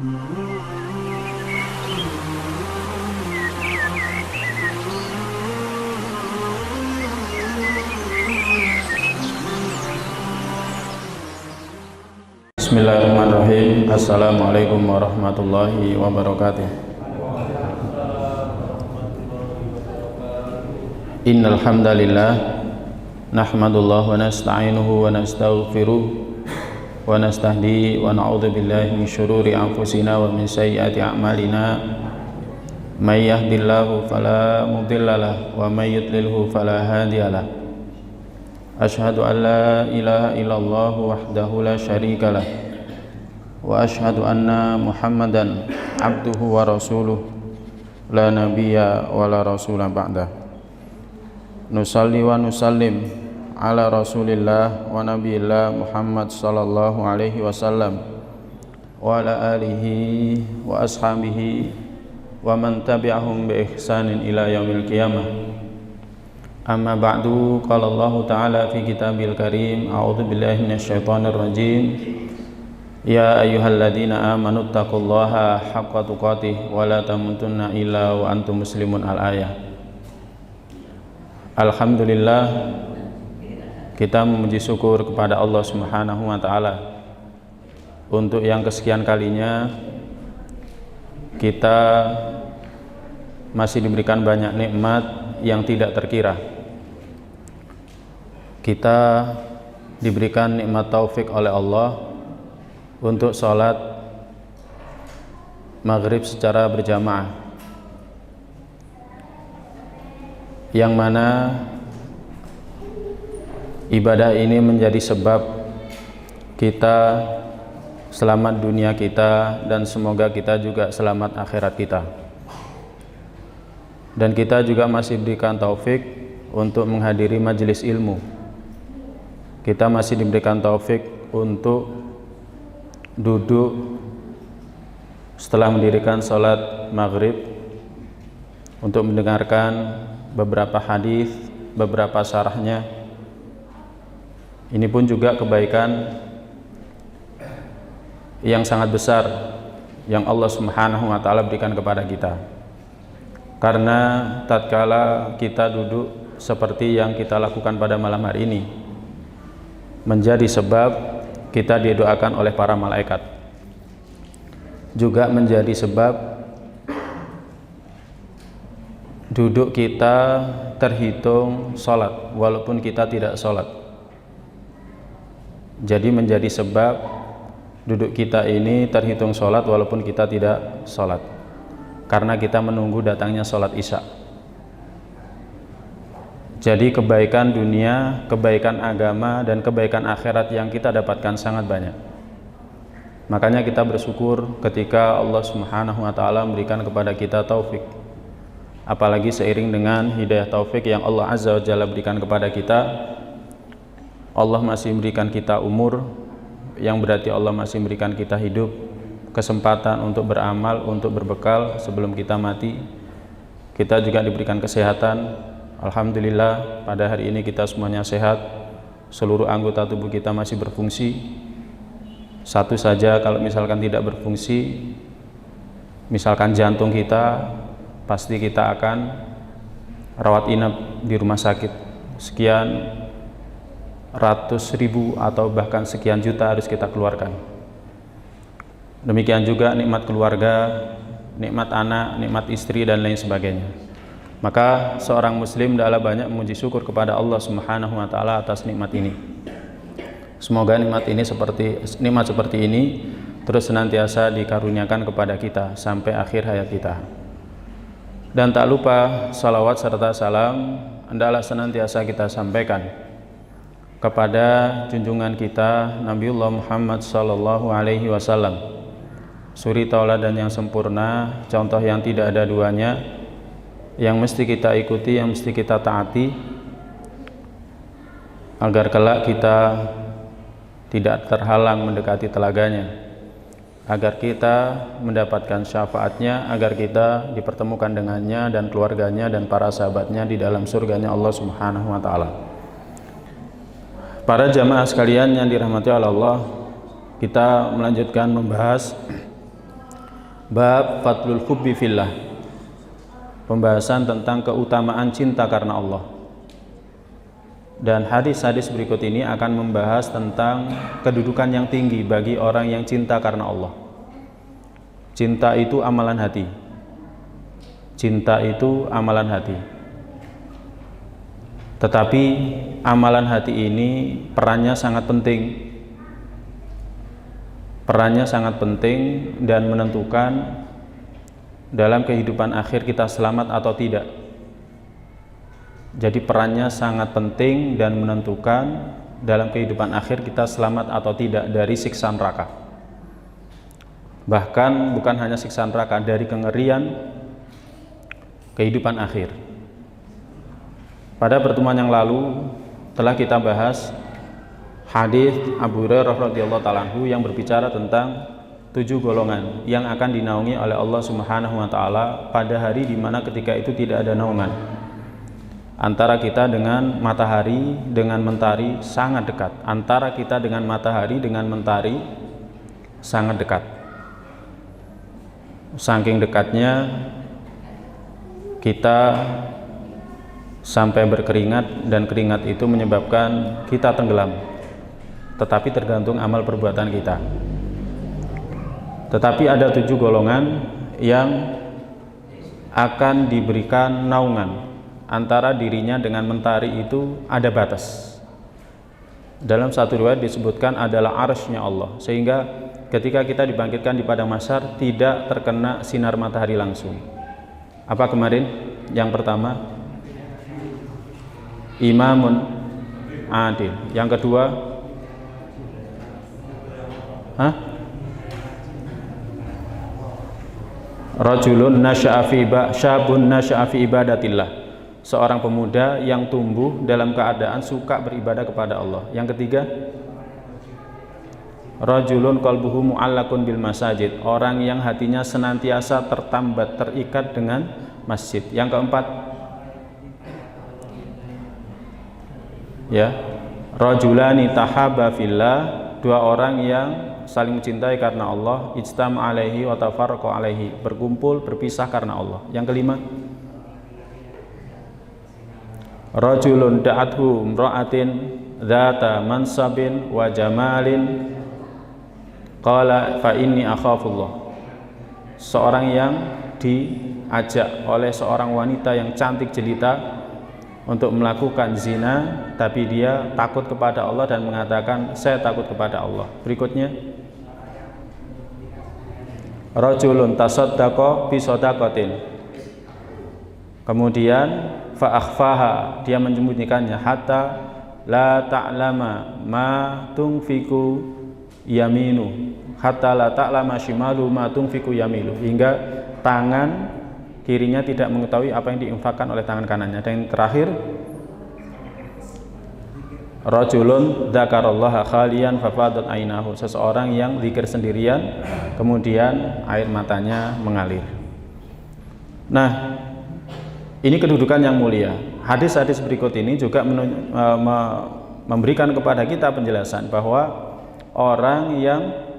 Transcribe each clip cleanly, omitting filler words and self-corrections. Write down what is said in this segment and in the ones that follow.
Bismillahirrahmanirrahim. Assalamualaikum warahmatullahi wabarakatuh. Innal hamdalillah nahmadullah wa nasta'inuhu wa nastaghfiruh wa nastahdi wa na'udzu billahi min syururi anfusina wa min sayyiati a'malina. May yahdihillahu fala mudhillalah wa may yudlilhu fala hadiyalah. Asyhadu an la ilaha illallah wahdahu la syarikalah wa asyhadu anna Muhammadan abduhu wa rasuluh la nabiyya wa la rasula ba'dah. Nusalli wa nusallim ala rasulillah wa nabiyillah Muhammad sallallahu alaihi wasallam wa ala alihi wa ashabihi wa man tabi'ahum bi ihsanin ila yaumil qiyamah. Amma ba'du, qala Allah ta'ala fi kitabil karim, a'udzu billahi minasyaitonir rajim. Ya ayyuhalladzina amanu taqullaha haqqa tuqatih wa la tamutunna illa wa antum muslimun. Al-ayah. Alhamdulillah, kita memuji syukur kepada Allah Subhanahu wa taala untuk yang kesekian kalinya kita masih diberikan banyak nikmat yang tidak terkira. Kita diberikan nikmat taufik oleh Allah untuk sholat maghrib secara berjamaah, yang mana ibadah ini menjadi sebab kita selamat dunia kita dan semoga kita juga selamat akhirat kita. Dan kita juga masih diberikan taufik untuk menghadiri majelis ilmu. Kita masih diberikan taufik untuk duduk setelah mendirikan sholat maghrib untuk mendengarkan beberapa hadis, beberapa syarahnya. Ini pun juga kebaikan yang sangat besar yang Allah Subhanahu wa taala berikan kepada kita. Karena tatkala kita duduk seperti yang kita lakukan pada malam hari ini, menjadi sebab kita didoakan oleh para malaikat, juga menjadi sebab duduk kita terhitung sholat walaupun kita tidak sholat. Jadi menjadi sebab duduk kita ini terhitung sholat walaupun kita tidak sholat, karena kita menunggu datangnya sholat isya. Jadi kebaikan dunia, kebaikan agama, dan kebaikan akhirat yang kita dapatkan sangat banyak. Makanya kita bersyukur ketika Allah Subhanahu wa taala memberikan kepada kita taufik. Apalagi seiring dengan hidayah taufik yang Allah Azza wa Jalla berikan kepada kita, Allah masih memberikan kita umur, yang berarti Allah masih memberikan kita hidup, kesempatan untuk beramal, untuk berbekal sebelum kita mati. Kita juga diberikan kesehatan. Alhamdulillah, pada hari ini kita semuanya sehat, seluruh anggota tubuh kita masih berfungsi. Satu saja kalau misalkan tidak berfungsi, misalkan jantung kita, pasti kita akan rawat inap di rumah sakit. Sekian ratus ribu atau bahkan sekian juta harus kita keluarkan. Demikian juga nikmat keluarga, nikmat anak, nikmat istri, dan lain sebagainya. Maka seorang muslim adalah banyak memuji syukur kepada Allah Subhanahu wa taala atas nikmat ini. Semoga nikmat seperti ini terus senantiasa dikaruniakan kepada kita sampai akhir hayat kita. Dan tak lupa salawat serta salam hendaklah senantiasa kita sampaikan kepada junjungan kita Nabiullah Muhammad sallallahu alaihi wasallam, suri tauladan yang sempurna, contoh yang tidak ada duanya, yang mesti kita ikuti, yang mesti kita taati, agar kelak kita tidak terhalang mendekati telaganya, agar kita mendapatkan syafaatnya, agar kita dipertemukan dengannya dan keluarganya dan para sahabatnya di dalam surganya Allah Subhanahu wa taala. Para jamaah sekalian yang dirahmati oleh Allah, kita melanjutkan membahas Bab Fadlul Hubbi Fillah. Pembahasan tentang keutamaan cinta karena Allah. Dan hadis-hadis berikut ini akan membahas tentang kedudukan yang tinggi bagi orang yang cinta karena Allah. Cinta itu amalan hati. Cinta itu amalan hati. Tetapi amalan hati ini perannya sangat penting. Perannya sangat penting dan menentukan dalam kehidupan akhir kita selamat atau tidak. Jadi perannya sangat penting dan menentukan dalam kehidupan akhir kita selamat atau tidak dari siksa neraka. Bahkan bukan hanya siksa neraka, dari kengerian kehidupan akhir. Pada pertemuan yang lalu telah kita bahas hadis Abu Hurairah radhiyallahu ta'ala anhu yang berbicara tentang 7 golongan yang akan dinaungi oleh Allah Subhanahu wa taala pada hari di mana ketika itu tidak ada naungan. Antara kita dengan matahari dengan mentari sangat dekat. Antara kita dengan matahari dengan mentari sangat dekat. Saking dekatnya kita sampai berkeringat, dan keringat itu menyebabkan kita tenggelam. Tetapi tergantung amal perbuatan kita. Tetapi ada 7 golongan yang akan diberikan naungan. Antara dirinya dengan mentari itu ada batas. Dalam satu riwayat disebutkan adalah arsy-Nya Allah, sehingga ketika kita dibangkitkan di padang mahsyar tidak terkena sinar matahari langsung. Apa kemarin? Yang pertama, imamun adil. Yang kedua, rajulun nasya'a fi syabun nasya'a fi ibadatillah. Seorang pemuda yang tumbuh dalam keadaan suka beribadah kepada Allah. Yang ketiga, rajulun qalbuhu mu'allaqun bil masajid. Orang yang hatinya senantiasa tertambat, terikat dengan masjid. Yang keempat, rajulani tahaba fillah. 2 orang yang saling mencintai karena Allah, ijtam alaihi wa tafarraqu alaihi, berkumpul berpisah karena Allah. Yang kelima, rajulun da'athu imra'atin dzata mansabin wa jamalin qala fa inni akhafullah. Seorang yang diajak oleh seorang wanita yang cantik jelita untuk melakukan zina, tapi dia takut kepada Allah dan mengatakan saya takut kepada Allah. Berikutnya, rajulun tasaddaqa bi shadaqatin, kemudian fa akhfaha, dia menyembunyikannya, hatta la ta'lama ma tunfiku yaminu, hatta la ta'lama shimalu ma tunfiku yaminu, hingga tangan kirinya tidak mengetahui apa yang diinfakkan oleh tangan kanannya. Dan yang terakhir, rajulun dzakarallaha khalian fafadat ainahu, seseorang yang zikir sendirian kemudian air matanya mengalir. Nah, ini kedudukan yang mulia. Hadis-hadis berikut ini juga memberikan kepada kita penjelasan bahwa orang yang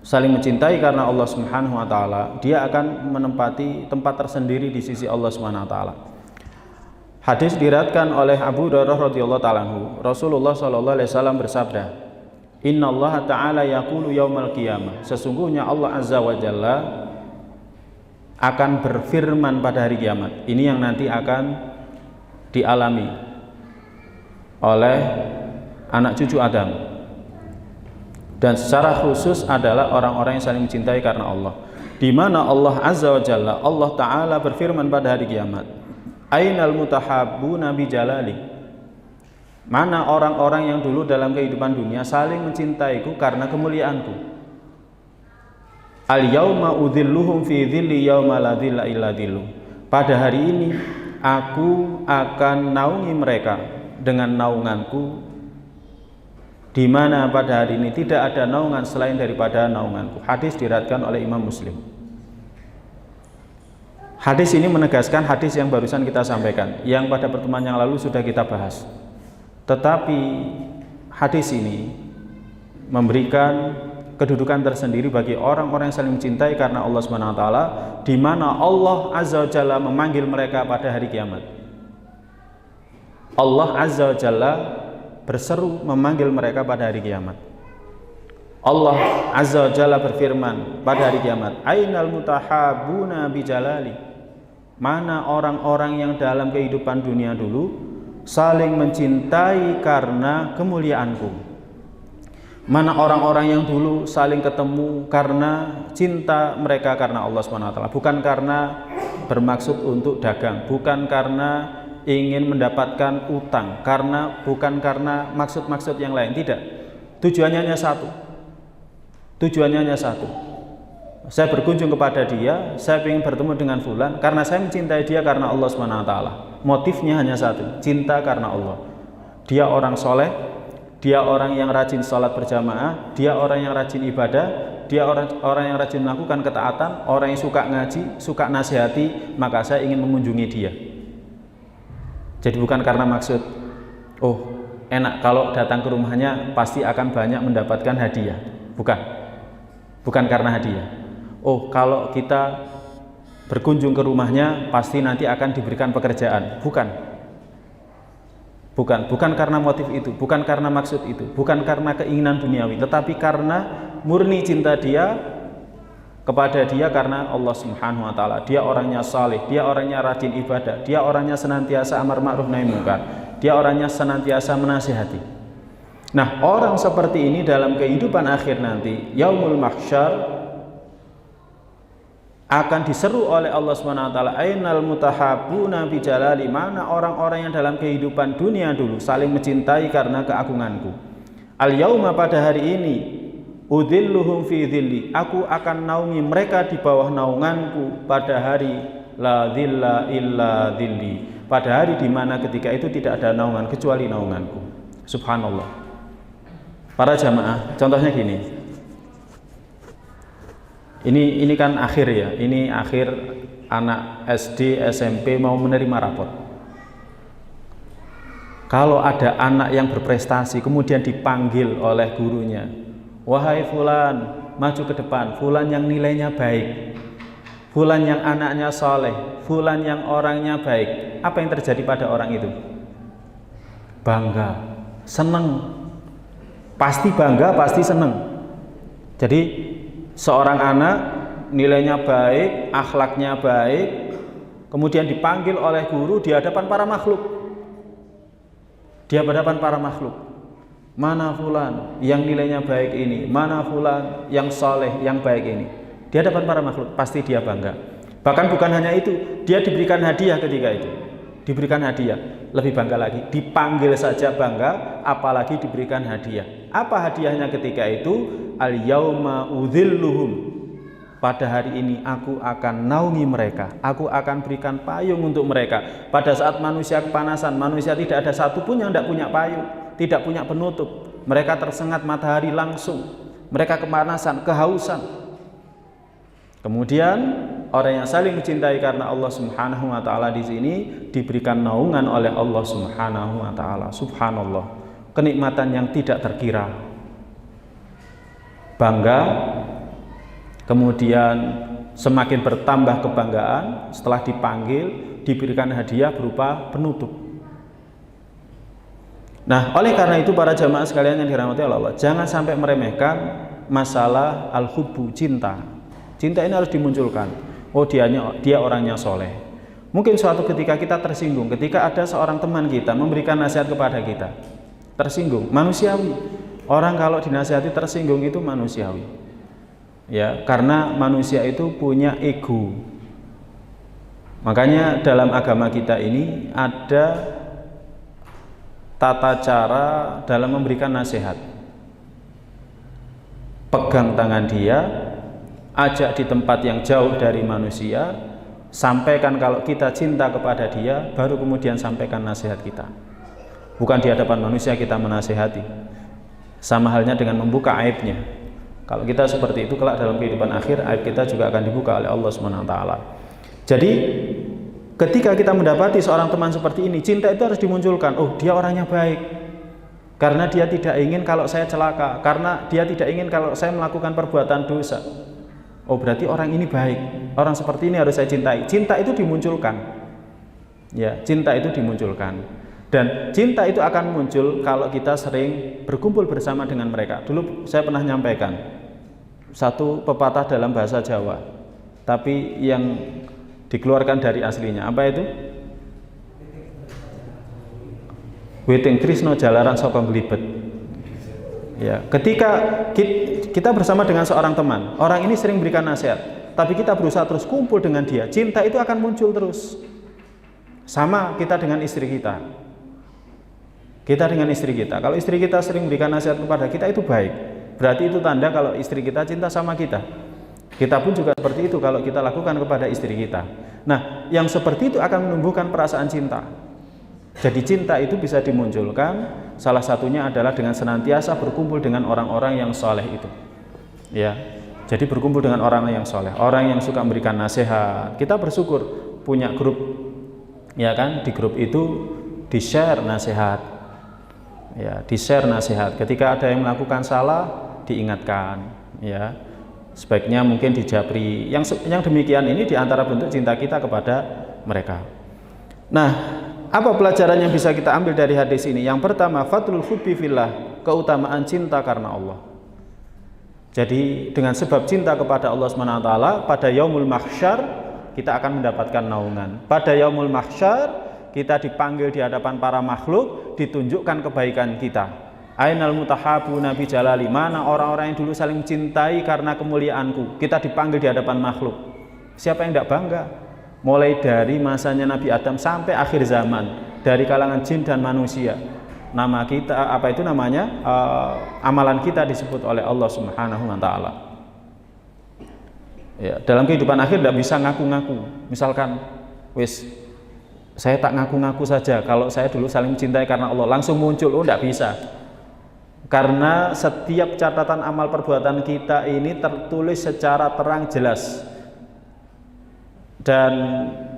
saling mencintai karena Allah Subhanahu wa taala, dia akan menempati tempat tersendiri di sisi Allah Subhanahu wa taala. Hadis diriwayatkan oleh Abu Hurairah radhiyallahu taala anhu, Rasulullah sallallahu alaihi wasallam bersabda, "Innallaha ta'ala yaqulu yaumal qiyamah." Sesungguhnya Allah Azza wa Jalla akan berfirman pada hari kiamat. Ini yang nanti akan dialami oleh anak cucu Adam. Dan secara khusus adalah orang-orang yang saling mencintai karena Allah. Di mana Allah Azza wa Jalla, Allah Ta'ala berfirman pada hari kiamat, Ainal mutahabbuna bi jalali. Mana orang-orang yang dulu dalam kehidupan dunia saling mencintaiku karena kemuliaanku. Al yauma udhilluhum fi dhilli yauma la dhilla illa dhillu. Pada hari ini aku akan naungi mereka dengan naunganku, di mana pada hari ini tidak ada naungan selain daripada naunganku. Hadis diriwayatkan oleh Imam Muslim. Hadis ini menegaskan hadis yang barusan kita sampaikan, yang pada pertemuan yang lalu sudah kita bahas. Tetapi hadis ini memberikan kedudukan tersendiri bagi orang-orang yang saling mencintai karena Allah Subhanahu wa taala, di mana Allah Azza wa Jalla memanggil mereka pada hari kiamat. Allah Azza wa Jalla berseru memanggil mereka pada hari kiamat. Allah Azza wa Jalla berfirman pada hari kiamat, "Ainal mutahabuna bijalali?" Mana orang-orang yang dalam kehidupan dunia dulu saling mencintai karena kemuliaanku? Mana orang-orang yang dulu saling ketemu karena cinta mereka karena Allah SWT, bukan karena bermaksud untuk dagang, bukan karena ingin mendapatkan utang, bukan karena maksud-maksud yang lain, tidak. Tujuannya hanya satu. Saya berkunjung kepada dia, saya ingin bertemu dengan fulan karena saya mencintai dia karena Allah SWT. Motifnya hanya satu, cinta karena Allah. Dia orang soleh, dia orang yang rajin sholat berjamaah, dia orang yang rajin ibadah, dia orang yang rajin melakukan ketaatan, orang yang suka ngaji, suka nasihati, maka saya ingin mengunjungi dia. Jadi bukan karena maksud, oh enak kalau datang ke rumahnya pasti akan banyak mendapatkan hadiah. Bukan karena hadiah. Oh kalau kita berkunjung ke rumahnya pasti nanti akan diberikan pekerjaan. Bukan karena motif itu, bukan karena maksud itu, bukan karena keinginan duniawi, tetapi karena murni cinta dia kepada dia karena Allah Subhanahu wa taala. Dia orangnya saleh, dia orangnya rajin ibadah, dia orangnya senantiasa amar ma'ruf nahi munkar, dia orangnya senantiasa menasihati. Nah, orang seperti ini dalam kehidupan akhir nanti, yaumul mahsyar, akan diseru oleh Allah SWT, ainal mutahabuna bijalali, mana orang-orang yang dalam kehidupan dunia dulu saling mencintai karena keagunganku. Al yauma, pada hari ini, udhilluhum fi dhilli, aku akan naungi mereka di bawah naunganku pada hari la dhilla illa dhilli, pada hari di mana ketika itu tidak ada naungan kecuali naunganku. Subhanallah. Para jamaah, contohnya gini. Ini kan akhir ya, ini akhir anak SD, SMP mau menerima rapot. Kalau ada anak yang berprestasi kemudian dipanggil oleh gurunya, wahai fulan, maju ke depan, fulan yang nilainya baik, fulan yang anaknya soleh, fulan yang orangnya baik, apa yang terjadi pada orang itu? Bangga, seneng, pasti bangga, pasti seneng. Jadi seorang anak nilainya baik, akhlaknya baik, kemudian dipanggil oleh guru di hadapan para makhluk. Di hadapan para makhluk. Mana fulan yang nilainya baik ini? Mana fulan yang soleh, yang baik ini? Di hadapan para makhluk, pasti dia bangga. Bahkan bukan hanya itu, dia diberikan hadiah ketika itu. Diberikan hadiah, lebih bangga lagi. Dipanggil saja bangga, apalagi diberikan hadiah. Apa hadiahnya ketika itu? Al-yauma udhilluhum, pada hari ini aku akan naungi mereka, aku akan berikan payung untuk mereka. Pada saat manusia kepanasan, manusia tidak ada satupun yang tidak punya payung, tidak punya penutup. Mereka tersengat matahari langsung, mereka kepanasan, kehausan. Kemudian orang yang saling mencintai karena Allah Subhanahu wa taala di sini diberikan naungan oleh Allah Subhanahu wa taala. Subhanallah, kenikmatan yang tidak terkira. Bangga, kemudian semakin bertambah kebanggaan setelah dipanggil, diberikan hadiah berupa penutup. Nah, oleh karena itu para jamaah sekalian yang dirahmati Allah, jangan sampai meremehkan masalah al-hubbu, cinta. Cinta ini harus dimunculkan. Oh, dia orangnya soleh. Mungkin suatu ketika kita tersinggung ketika ada seorang teman kita memberikan nasihat kepada kita. Tersinggung, manusiawi. Orang kalau dinasihati tersinggung itu manusiawi. Ya, karena manusia itu punya ego. Makanya dalam agama kita ini ada tata cara dalam memberikan nasihat. Pegang tangan dia, ajak di tempat yang jauh dari manusia, sampaikan kalau kita cinta kepada dia, baru kemudian sampaikan nasihat kita. Bukan di hadapan manusia kita menasihati. Sama halnya dengan membuka aibnya. Kalau kita seperti itu, kelak dalam kehidupan akhir, aib kita juga akan dibuka oleh Allah SWT. Jadi, ketika kita mendapati seorang teman seperti ini, cinta itu harus dimunculkan. Oh, dia orangnya baik. karena dia tidak ingin kalau saya celaka, karena dia tidak ingin kalau saya melakukan perbuatan dosa. Oh, berarti orang ini baik, orang seperti ini harus saya cintai. Cinta itu dimunculkan, ya, cinta itu dimunculkan, dan cinta itu akan muncul kalau kita sering berkumpul bersama dengan mereka. Dulu saya pernah nyampaikan satu pepatah dalam bahasa Jawa, tapi yang dikeluarkan dari aslinya. Apa itu? Witing Trisno jalaran saka glibet. Ya, ketika kita bersama dengan seorang teman, orang ini sering berikan nasihat, tapi kita berusaha terus kumpul dengan dia, cinta itu akan muncul terus. Sama kita dengan istri kita. Kita dengan istri kita. Kalau istri kita sering berikan nasihat kepada kita, itu baik. Berarti itu tanda kalau istri kita cinta sama kita. Kita pun juga seperti itu kalau kita lakukan kepada istri kita. Nah, yang seperti itu akan menumbuhkan perasaan cinta. Jadi cinta itu bisa dimunculkan, salah satunya adalah dengan senantiasa berkumpul dengan orang-orang yang soleh itu. Ya, jadi berkumpul dengan orang yang soleh, orang yang suka memberikan nasihat. Kita bersyukur punya grup, ya kan? Di grup itu di-share nasihat, ya, di-share nasihat. Ketika ada yang melakukan salah, diingatkan, ya. Sebaiknya mungkin dijabri. Yang demikian ini diantara bentuk cinta kita kepada mereka. Nah, apa pelajaran yang bisa kita ambil dari hadis ini? Yang pertama, fadlul hubbi fillah, keutamaan cinta karena Allah. Jadi dengan sebab cinta kepada Allah SWT, pada yaumul mahsyar kita akan mendapatkan naungan. Pada yaumul mahsyar kita dipanggil di hadapan para makhluk, ditunjukkan kebaikan kita. Ainal mutahabuna bi jalali, mana orang-orang yang dulu saling mencintai karena kemuliaanku. Kita dipanggil di hadapan makhluk. Siapa yang tidak bangga? Mulai dari masanya Nabi Adam sampai akhir zaman, dari kalangan jin dan manusia, nama kita, apa itu namanya, amalan kita disebut oleh Allah Subhanahu wa Ta'ala. Ya, dalam kehidupan akhir tidak bisa ngaku-ngaku. Misalkan, wis, saya tak ngaku-ngaku saja kalau saya dulu saling mencintai karena Allah, langsung muncul. Oh, tidak bisa. Karena setiap catatan amal perbuatan kita ini tertulis secara terang jelas. Dan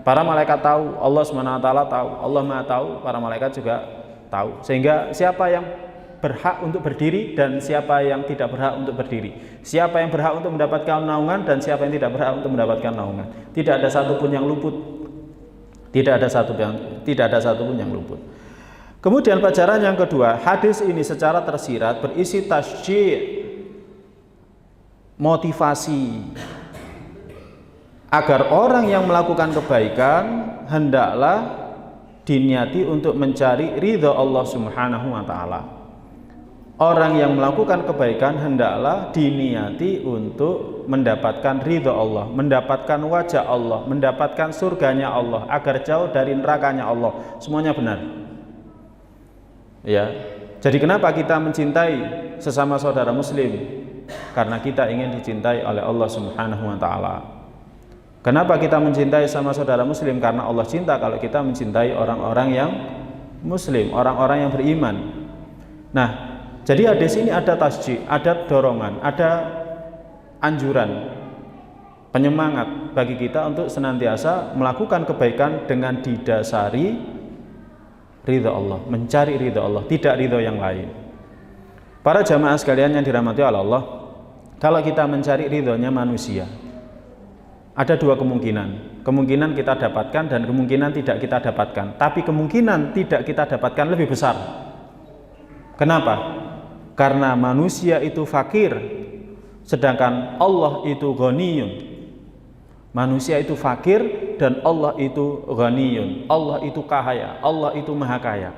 para malaikat tahu, Allah SWT tahu, Allah Maha tahu, para malaikat juga tahu. Sehingga siapa yang berhak untuk berdiri dan siapa yang tidak berhak untuk berdiri. Siapa yang berhak untuk mendapatkan naungan dan siapa yang tidak berhak untuk mendapatkan naungan. Tidak ada satupun yang luput. Tidak ada satupun yang luput. Kemudian pelajaran yang kedua, hadis ini secara tersirat berisi tasyji', motivasi agar orang yang melakukan kebaikan hendaklah diniati untuk mencari ridha Allah Subhanahu wa Ta'ala. Orang yang melakukan kebaikan hendaklah diniati untuk mendapatkan ridha Allah, mendapatkan wajah Allah, mendapatkan surganya Allah, agar jauh dari nerakanya Allah. Semuanya benar. Ya. Jadi kenapa kita mencintai sesama saudara muslim? Karena kita ingin dicintai oleh Allah Subhanahu wa Ta'ala. Kenapa kita mencintai sama saudara muslim? Karena Allah cinta kalau kita mencintai orang-orang yang muslim, orang-orang yang beriman. Nah, jadi hadis ini ada tasjid, ada dorongan, ada anjuran, penyemangat bagi kita untuk senantiasa melakukan kebaikan dengan didasari ridha Allah, mencari ridha Allah, tidak ridha yang lain. Para jamaah sekalian yang dirahmati oleh Allah, kalau kita mencari ridhonya manusia, ada dua kemungkinan. Kemungkinan kita dapatkan dan kemungkinan tidak kita dapatkan. Tapi kemungkinan tidak kita dapatkan lebih besar. Kenapa? Karena manusia itu fakir, sedangkan Allah itu ghaniyun. Manusia itu fakir dan Allah itu ghaniyun. Allah itu kaya, Allah itu maha kaya.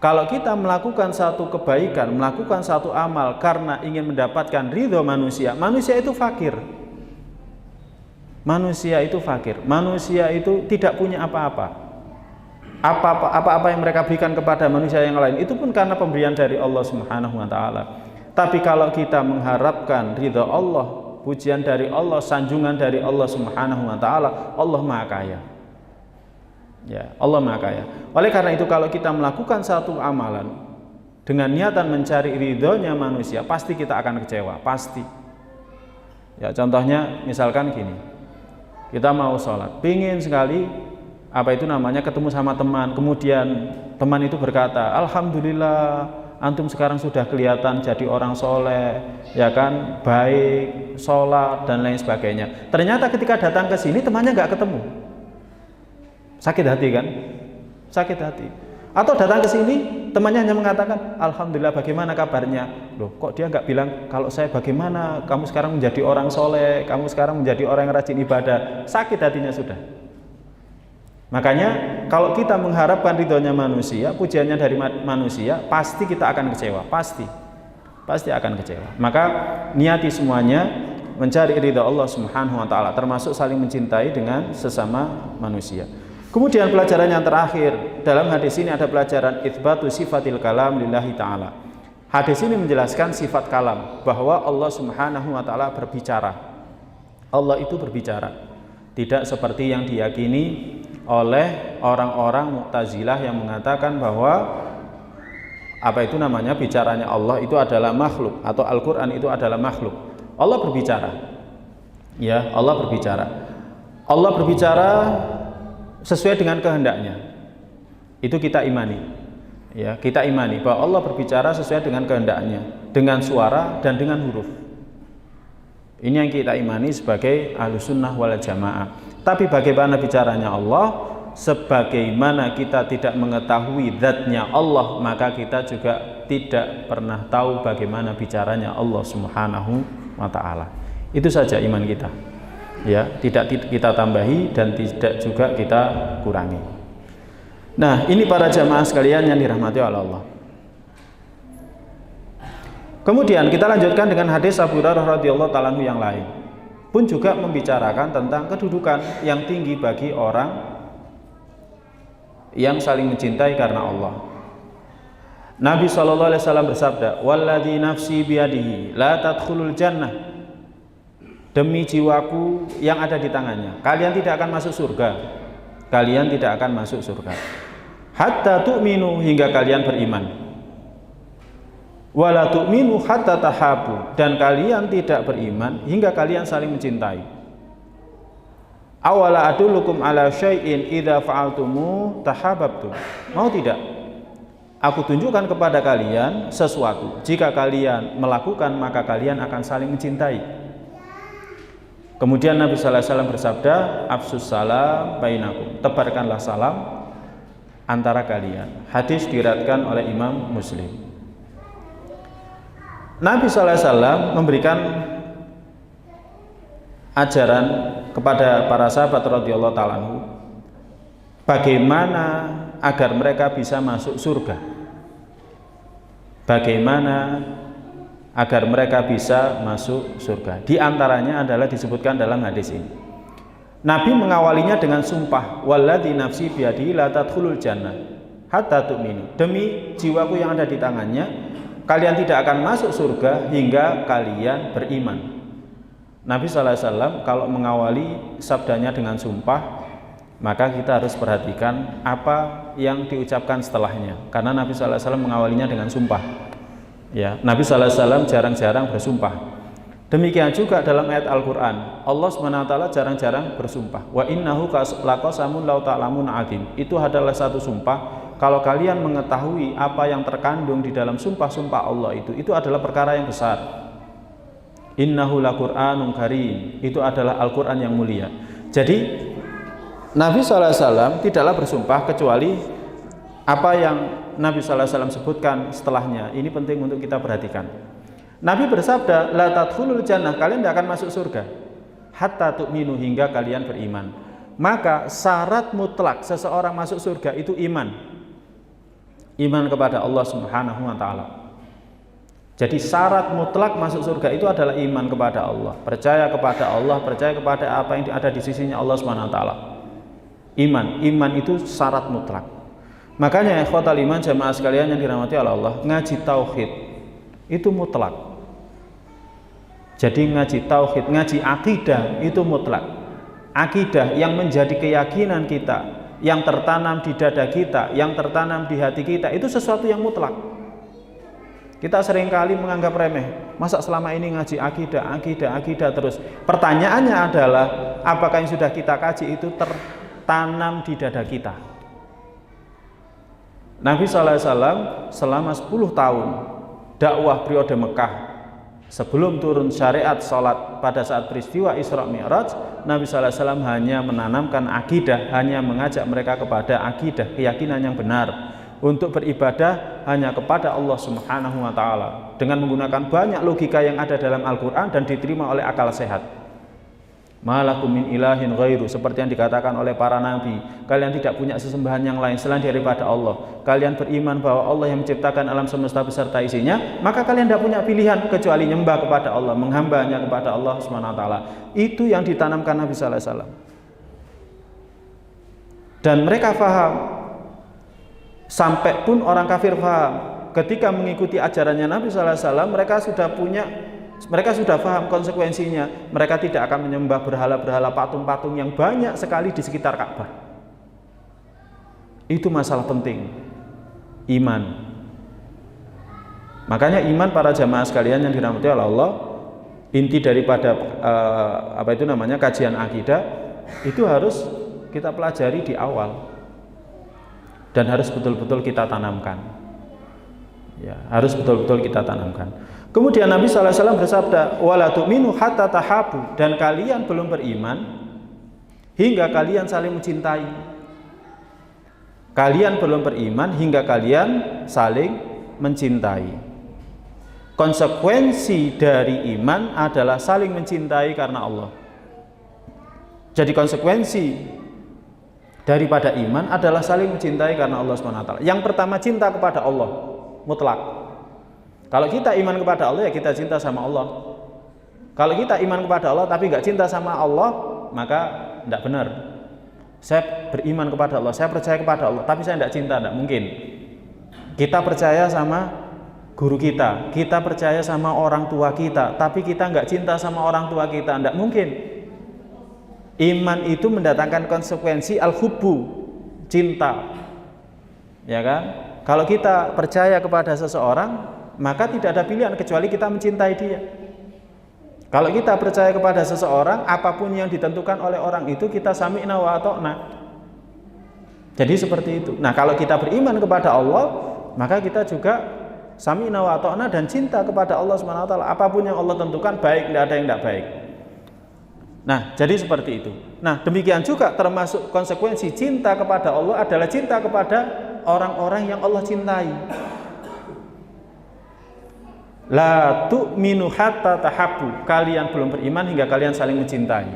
Kalau kita melakukan satu kebaikan, melakukan satu amal karena ingin mendapatkan ridho manusia, manusia itu fakir. Manusia itu fakir, manusia itu tidak punya apa-apa. Apa-apa yang mereka berikan kepada manusia yang lain itu pun karena pemberian dari Allah Subhanahu wa Ta'ala. Tapi kalau kita mengharapkan ridha Allah, pujian dari Allah, sanjungan dari Allah Subhanahu wa Ta'ala, Allah Maha Kaya. Ya, Allah Maha Kaya. Oleh karena itu kalau kita melakukan satu amalan dengan niatan mencari ridhonya manusia, pasti kita akan kecewa, pasti. Ya, contohnya misalkan gini. Kita mau sholat, pingin sekali ketemu sama teman, kemudian teman itu berkata, Alhamdulillah antum sekarang sudah kelihatan jadi orang soleh, ya kan, baik, sholat dan lain sebagainya. Ternyata ketika datang ke sini temannya nggak ketemu, sakit hati kan? Sakit hati. Atau datang ke sini temannya hanya mengatakan, alhamdulillah, bagaimana kabarnya? Loh, kok dia nggak bilang kalau saya bagaimana? Kamu sekarang menjadi orang soleh, kamu sekarang menjadi orang yang rajin ibadah. Sakit hatinya sudah. Makanya kalau kita mengharapkan ridhonya manusia, pujiannya dari manusia, pasti kita akan kecewa, pasti akan kecewa. Maka niati semuanya mencari ridha Allah Subhanahu wa taala, termasuk saling mencintai dengan sesama manusia. Kemudian pelajaran yang terakhir, dalam hadis ini ada pelajaran itsbatu sifatil kalam lillahi taala. Hadis ini menjelaskan sifat kalam, bahwa Allah Subhanahu wa taala berbicara. Allah itu berbicara. Tidak seperti yang diyakini oleh orang-orang Mu'tazilah yang mengatakan bahwa bicaranya Allah itu adalah makhluk, atau Al-Qur'an itu adalah makhluk. Allah berbicara. Ya, Allah berbicara. Allah berbicara sesuai dengan kehendaknya. Itu kita imani. Ya, kita imani bahwa Allah berbicara sesuai dengan kehendaknya, dengan suara dan dengan huruf. Ini yang kita imani sebagai Ahlussunnah wal Jamaah. Tapi bagaimana bicaranya Allah? Sebagaimana kita tidak mengetahui zatnya Allah, maka kita juga tidak pernah tahu bagaimana bicaranya Allah Subhanahu wa taala. Itu saja iman kita. Ya, tidak kita tambahi dan tidak juga kita kurangi. Nah, ini para jamaah sekalian yang dirahmati oleh Allah. Kemudian kita lanjutkan dengan hadis Abu Hurairah radhiyallahu ta'ala anhu yang lain, pun juga membicarakan tentang kedudukan yang tinggi bagi orang yang saling mencintai karena Allah. Nabi SAW bersabda, walladzi nafsi biyadihi la tadkhulul jannah, demi jiwaku yang ada di tangannya, kalian tidak akan masuk surga, kalian tidak akan masuk surga, hatta tu'minu, hingga kalian beriman, wala tu'minu hatta tahabu, dan kalian tidak beriman hingga kalian saling mencintai. Awala adullukum ala syai'in idza fa'altumu tahabbtum. Mau tidak aku tunjukkan kepada kalian sesuatu, jika kalian melakukan maka kalian akan saling mencintai. Kemudian Nabi sallallahu alaihi wasallam bersabda, afsus salam bainakum, tebarkanlah salam antara kalian. Hadis diriwayatkan oleh Imam Muslim. Nabi sallallahu alaihi wasallam memberikan ajaran kepada para sahabat radhiyallahu ta'ala anhu, bagaimana agar mereka bisa masuk surga, bagaimana agar mereka bisa masuk surga. Di antaranya adalah disebutkan dalam hadis ini. Nabi mengawalinya dengan sumpah, walladzi nafsi biyadihi la tadkhulul jannah hatta tu'minu, demi jiwaku yang ada di tangannya, kalian tidak akan masuk surga hingga kalian beriman. Nabi SAW kalau mengawali sabdanya dengan sumpah, maka kita harus perhatikan apa yang diucapkan setelahnya, karena Nabi SAW mengawalinya dengan sumpah. Ya, Nabi SAW jarang-jarang bersumpah. Demikian juga dalam ayat Al-Quran, Allah SWT jarang-jarang bersumpah. Wa innahu laqasamun law ta'lamun adzim. Itu adalah satu sumpah, kalau kalian mengetahui apa yang terkandung di dalam sumpah-sumpah Allah itu adalah perkara yang besar. Innahu laqur'anun karim, itu adalah Al-Quran yang mulia. Jadi Nabi SAW tidaklah bersumpah kecuali apa yang Nabi SAW sebutkan setelahnya. Ini penting untuk kita perhatikan. Nabi bersabda, la tadkhulul jannah, kalian tidak akan masuk surga hatta tu'minu, hingga kalian beriman. Maka syarat mutlak seseorang masuk surga itu iman kepada Allah Subhanahu wa taala. Jadi syarat mutlak masuk surga itu adalah iman kepada Allah, percaya kepada Allah, percaya kepada apa yang ada di sisinya Allah Subhanahu wa taala. Iman itu syarat mutlak. Makanya ikhwatal iman jamaah sekalian yang dirahmati oleh Allah, ngaji tauhid itu mutlak. Jadi ngaji tauhid, ngaji akidah itu mutlak. Akidah yang menjadi keyakinan kita, yang tertanam di dada kita, yang tertanam di hati kita, itu sesuatu yang mutlak. Kita seringkali menganggap remeh, masa selama ini ngaji akidah terus. Pertanyaannya adalah, apakah yang sudah kita kaji itu tertanam di dada kita? Nabi SAW selama 10 tahun dakwah periode Mekah, sebelum turun syariat sholat pada saat peristiwa Isra Mi'raj, Nabi SAW hanya menanamkan akidah, hanya mengajak mereka kepada akidah, keyakinan yang benar, untuk beribadah hanya kepada Allah Subhanahu wa Ta'ala, dengan menggunakan banyak logika yang ada dalam Al-Quran dan diterima oleh akal sehat. Malakum min ilahin ghairu, seperti yang dikatakan oleh para nabi, kalian tidak punya sesembahan yang lain selain daripada Allah. Kalian beriman bahwa Allah yang menciptakan alam semesta beserta isinya, maka kalian tidak punya pilihan kecuali nyembah kepada Allah, menghambanya kepada Allah Subhanahu wa Ta'ala. Itu yang ditanamkan Nabi sallallahu alaihi wasallam. Dan mereka faham, sampai pun orang kafir faham, ketika mengikuti ajarannya Nabi sallallahu alaihi wasallam, mereka sudah paham konsekuensinya. Mereka tidak akan menyembah berhala-berhala, patung-patung yang banyak sekali di sekitar Ka'bah. Itu masalah penting, iman. Makanya iman para jamaah sekalian yang dirahmati oleh Allah, inti daripada kajian akidah itu harus kita pelajari di awal dan harus betul-betul kita tanamkan. Ya, harus betul-betul kita tanamkan. Kemudian Nabi SAW bersabda, wala tu'minu hatta tahabu, dan kalian belum beriman hingga kalian saling mencintai. Kalian belum beriman hingga kalian saling mencintai. Konsekuensi dari iman adalah saling mencintai karena Allah. Jadi konsekuensi daripada iman adalah saling mencintai karena Allah SWT. Yang pertama, cinta kepada Allah mutlak. Kalau kita iman kepada Allah, ya kita cinta sama Allah. Kalau kita iman kepada Allah tapi nggak cinta sama Allah, maka tidak benar. Saya beriman kepada Allah, saya percaya kepada Allah, tapi saya tidak cinta, tidak mungkin. Kita percaya sama guru kita, kita percaya sama orang tua kita, tapi kita nggak cinta sama orang tua kita, tidak mungkin. Iman itu mendatangkan konsekuensi al-hubbu, cinta, ya kan? Kalau kita percaya kepada seseorang, maka tidak ada pilihan kecuali kita mencintai dia. Kalau kita percaya kepada seseorang, apapun yang ditentukan oleh orang itu kita sami'na wa ata'na. Jadi seperti itu. Nah, kalau kita beriman kepada Allah, maka kita juga sami'na wa ata'na dan cinta kepada Allah Subhanahu wa Ta'ala. Apapun yang Allah tentukan, baik, tidak ada yang tidak baik. Nah, jadi seperti itu. Nah, demikian juga termasuk konsekuensi cinta kepada Allah adalah cinta kepada orang-orang yang Allah cintai. La tu'minu hatta tahabbu, kalian belum beriman hingga kalian saling mencintai.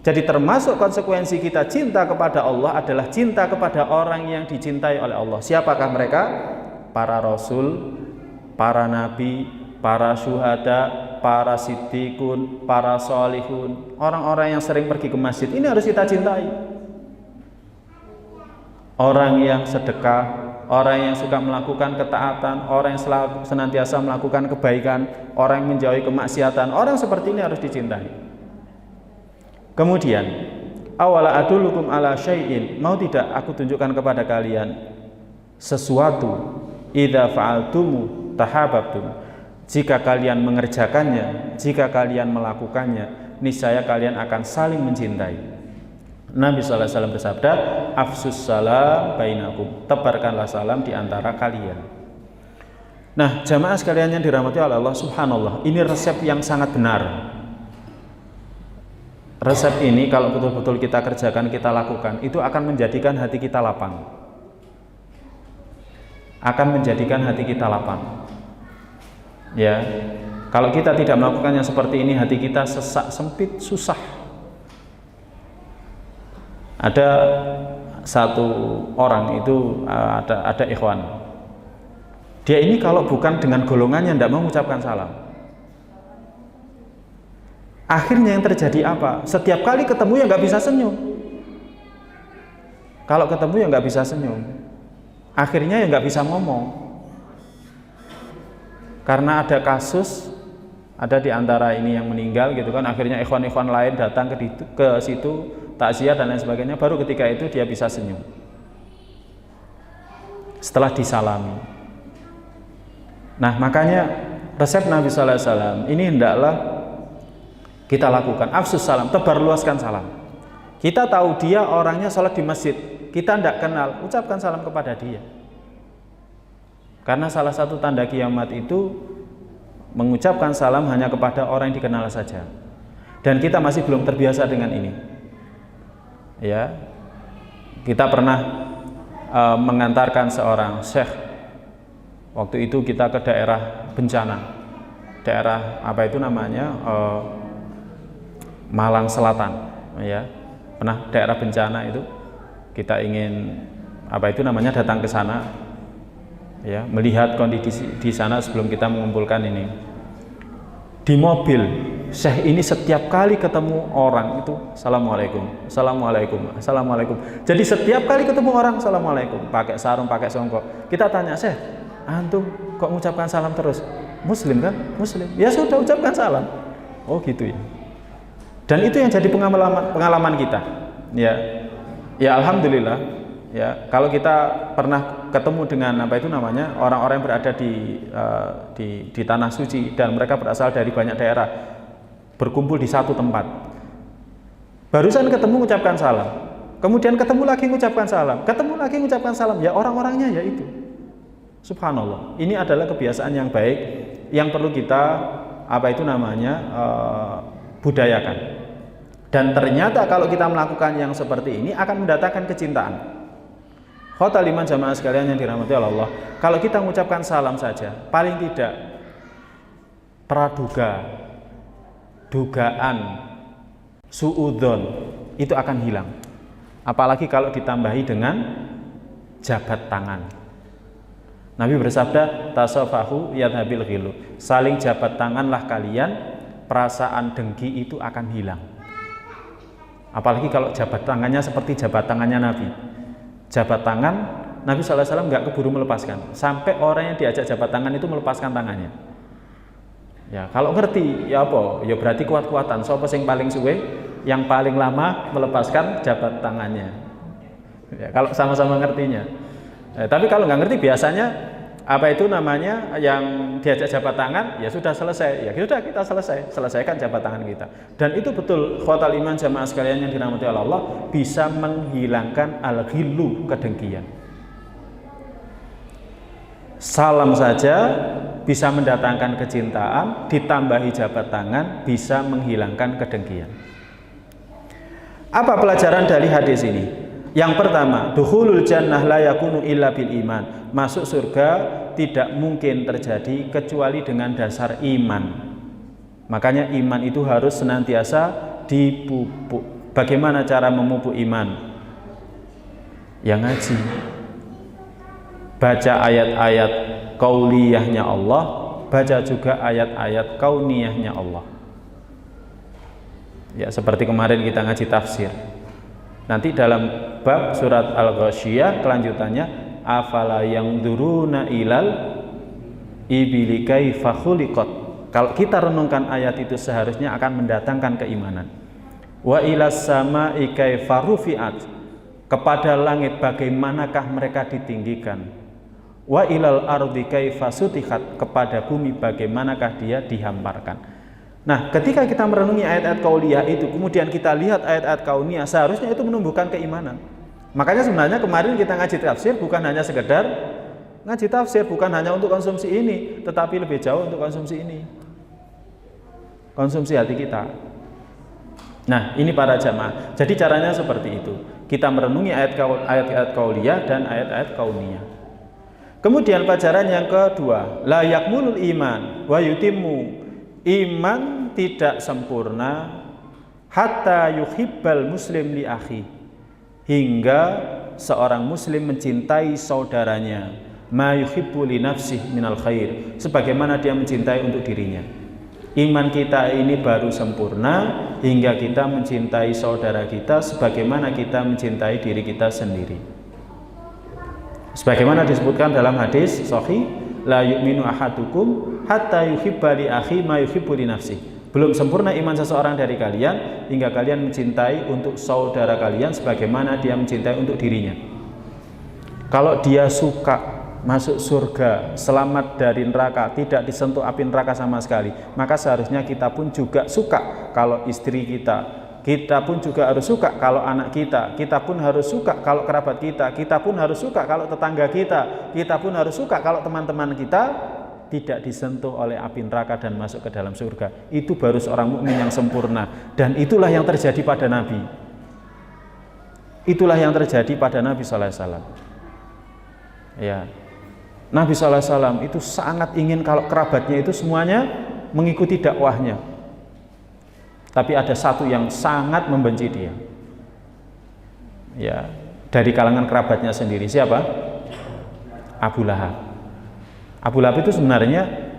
Jadi termasuk konsekuensi kita cinta kepada Allah adalah cinta kepada orang yang dicintai oleh Allah. Siapakah mereka? Para rasul, para nabi, para syuhada, para siddiqun, para sholihun, orang-orang yang sering pergi ke masjid. Ini harus kita cintai. Orang yang sedekah, orang yang suka melakukan ketaatan, orang yang senantiasa melakukan kebaikan, orang yang menjauhi kemaksiatan, orang seperti ini harus dicintai. Kemudian, awala adulukum ala syai'in, mau tidak aku tunjukkan kepada kalian sesuatu, idza fa'altumu tahabbtum, jika kalian mengerjakannya, jika kalian melakukannya, niscaya kalian akan saling mencintai. Nabi SAW bersabda, afsus salam bainakum, tebarkanlah salam di antara kalian. Nah, jamaah sekalian yang dirahmati oleh Allah, subhanallah, ini resep yang sangat benar. Resep ini kalau betul-betul kita kerjakan, kita lakukan, itu akan menjadikan hati kita lapang. Akan menjadikan hati kita lapang. Ya, kalau kita tidak melakukan yang seperti ini, hati kita sesak, sempit, susah. Ada satu orang itu ada ikhwan. Dia ini kalau bukan dengan golongannya tidak mau mengucapkan salam. Akhirnya yang terjadi apa? Setiap kali ketemu ya nggak bisa senyum. Kalau ketemu ya nggak bisa senyum. Akhirnya ya nggak bisa ngomong. Karena ada kasus, ada di antara ini yang meninggal gitu kan, akhirnya ikhwan-ikhwan lain datang ke situ, takziah dan lain sebagainya, baru ketika itu dia bisa senyum. Setelah disalami. Nah, makanya resep Nabi sallallahu alaihi wasallam ini hendaklah kita lakukan. Afsus salam, tebar luaskan salam. Kita tahu dia orangnya sholat di masjid, kita tidak kenal, ucapkan salam kepada dia. Karena salah satu tanda kiamat itu mengucapkan salam hanya kepada orang yang dikenal saja. Dan kita masih belum terbiasa dengan ini. Ya. Kita pernah mengantarkan seorang syekh. Waktu itu kita ke daerah bencana. Daerah apa itu namanya? Malang Selatan, ya. Pernah daerah bencana itu. Kita ingin apa itu namanya datang ke sana, ya, melihat kondisi di sana sebelum kita mengumpulkan ini. Di mobil, syekh ini setiap kali ketemu orang itu assalamualaikum, assalamualaikum, assalamualaikum. Jadi setiap kali ketemu orang assalamualaikum, pakai sarung, pakai songkok. Kita tanya, syekh, antum kok mengucapkan salam terus? Muslim kan? Muslim. Ya sudah, ucapkan salam. Oh gitu ya. Dan itu yang jadi pengalaman kita. Ya alhamdulillah. Ya, kalau kita pernah ketemu dengan apa itu namanya orang-orang yang berada di tanah suci dan mereka berasal dari banyak daerah, berkumpul di satu tempat. Barusan ketemu mengucapkan salam, kemudian ketemu lagi mengucapkan salam, ketemu lagi mengucapkan salam. Ya orang-orangnya ya itu. Subhanallah. Ini adalah kebiasaan yang baik yang perlu kita apa itu namanya budayakan. Dan ternyata kalau kita melakukan yang seperti ini akan mendatangkan kecintaan. Khotal iman jamaah sekalian yang dirahmati Allah, kalau kita mengucapkan salam saja, paling tidak praduga, dugaan, suudzon itu akan hilang. Apalagi kalau ditambahi dengan jabat tangan. Nabi bersabda, tasafahu yadhabil ghilu. Saling jabat tanganlah kalian, perasaan dengki itu akan hilang. Apalagi kalau jabat tangannya seperti jabat tangannya Nabi. Jabat tangan, Nabi SAW nggak keburu melepaskan. Sampai orang yang diajak jabat tangan itu melepaskan tangannya. Ya, kalau ngerti, ya apa? Ya berarti kuat-kuatan. Sopo sing paling suwe, yang paling lama melepaskan jabat tangannya. Ya, kalau sama-sama ngertinya. Tapi kalau nggak ngerti biasanya apa itu namanya yang diajak jabat tangan, ya sudah selesai, ya sudah kita selesaikan jabat tangan kita. Dan itu betul khotal iman jamaah sekalian yang dirahmati Allah, bisa menghilangkan al-ghillu, kedengkian. Salam saja bisa mendatangkan kecintaan, ditambahi jabat tangan bisa menghilangkan kedengkian. Apa pelajaran dari hadis ini? Yang pertama, dukhulul jannah la yakunu illa bil iman. Masuk surga tidak mungkin terjadi kecuali dengan dasar iman. Makanya iman itu harus senantiasa dipupuk. Bagaimana cara memupuk iman? Yang ngaji. Baca ayat-ayat qauliyahnya Allah, baca juga ayat-ayat kauniyahnya Allah. Ya, seperti kemarin kita ngaji tafsir. Nanti dalam bab surat Al-Ghasyiyah kelanjutannya, afala yanzuruna ilal ibili kaifa khuliqat. Kalau kita renungkan ayat itu seharusnya akan mendatangkan keimanan. Wa ilas sama'i kaifa rufi'at. Kepada langit bagaimanakah mereka ditinggikan. Wa ilal ardi kaifa sutihat. Kepada bumi bagaimanakah dia dihamparkan. Nah, ketika kita merenungi ayat-ayat qauliyah itu, kemudian kita lihat ayat-ayat kauniyah, seharusnya itu menumbuhkan keimanan. Makanya sebenarnya kemarin kita ngaji tafsir bukan hanya sekedar ngaji tafsir, bukan hanya untuk konsumsi ini, tetapi lebih jauh untuk konsumsi ini. Konsumsi hati kita. Nah, ini para jamaah. Jadi caranya seperti itu. Kita merenungi ayat-ayat qauliyah dan ayat-ayat kauniyah. Kemudian pelajaran yang kedua, la yakmulul iman wa yutimmu. Iman tidak sempurna hatta yuhibbal muslim li akhi, hingga seorang muslim mencintai saudaranya ma yuhibbu li nafsih minal khair, sebagaimana dia mencintai untuk dirinya. Iman kita ini baru sempurna hingga kita mencintai saudara kita sebagaimana kita mencintai diri kita sendiri. Sebagaimana disebutkan dalam hadis sahih, la yu'minu ahadukum hatta yuhibba li akhi ma yuhibbu li nafsi. Belum sempurna iman seseorang dari kalian hingga kalian mencintai untuk saudara kalian sebagaimana dia mencintai untuk dirinya. Kalau dia suka masuk surga, selamat dari neraka, tidak disentuh api neraka sama sekali, maka seharusnya kita pun juga suka kalau istri kita Kita pun juga harus suka kalau anak kita pun harus suka kalau kerabat kita pun harus suka kalau tetangga kita pun harus suka kalau teman-teman kita tidak disentuh oleh api neraka dan masuk ke dalam surga. Itu baru seorang mukmin yang sempurna, dan itulah yang terjadi pada Nabi. Itulah yang terjadi pada Nabi sallallahu alaihi wasallam. Ya. Nabi sallallahu alaihi wasallam itu sangat ingin kalau kerabatnya itu semuanya mengikuti dakwahnya. Tapi ada satu yang sangat membenci dia. Ya, dari kalangan kerabatnya sendiri. Siapa? Abu Lahab. Abu Lahab itu sebenarnya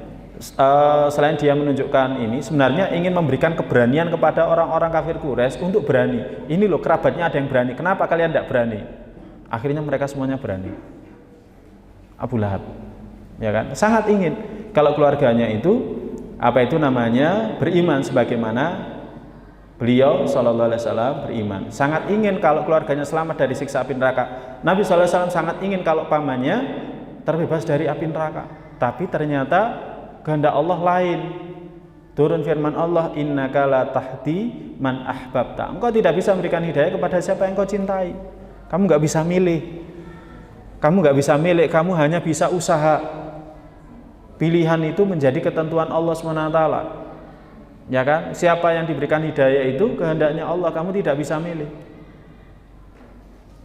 selain dia menunjukkan ini, sebenarnya ingin memberikan keberanian kepada orang-orang kafir Quraisy untuk berani. Ini loh, kerabatnya ada yang berani. Kenapa kalian tidak berani? Akhirnya mereka semuanya berani. Abu Lahab, ya kan? Sangat ingin kalau keluarganya itu beriman sebagaimana beliau sallallahu alaihi wasallam beriman. Sangat ingin kalau keluarganya selamat dari siksa api neraka. Nabi sallallahu alaihi wasallam sangat ingin kalau pamannya terbebas dari api neraka. Tapi ternyata kehendak Allah lain. Turun firman Allah, innaka la tahdi man ahbabta. Engkau tidak bisa memberikan hidayah kepada siapa yang kau cintai. Kamu nggak bisa milih. Kamu hanya bisa usaha. Pilihan itu menjadi ketentuan Allah SWT. Ya kan? Siapa yang diberikan hidayah itu kehendaknya Allah, kamu tidak bisa milih.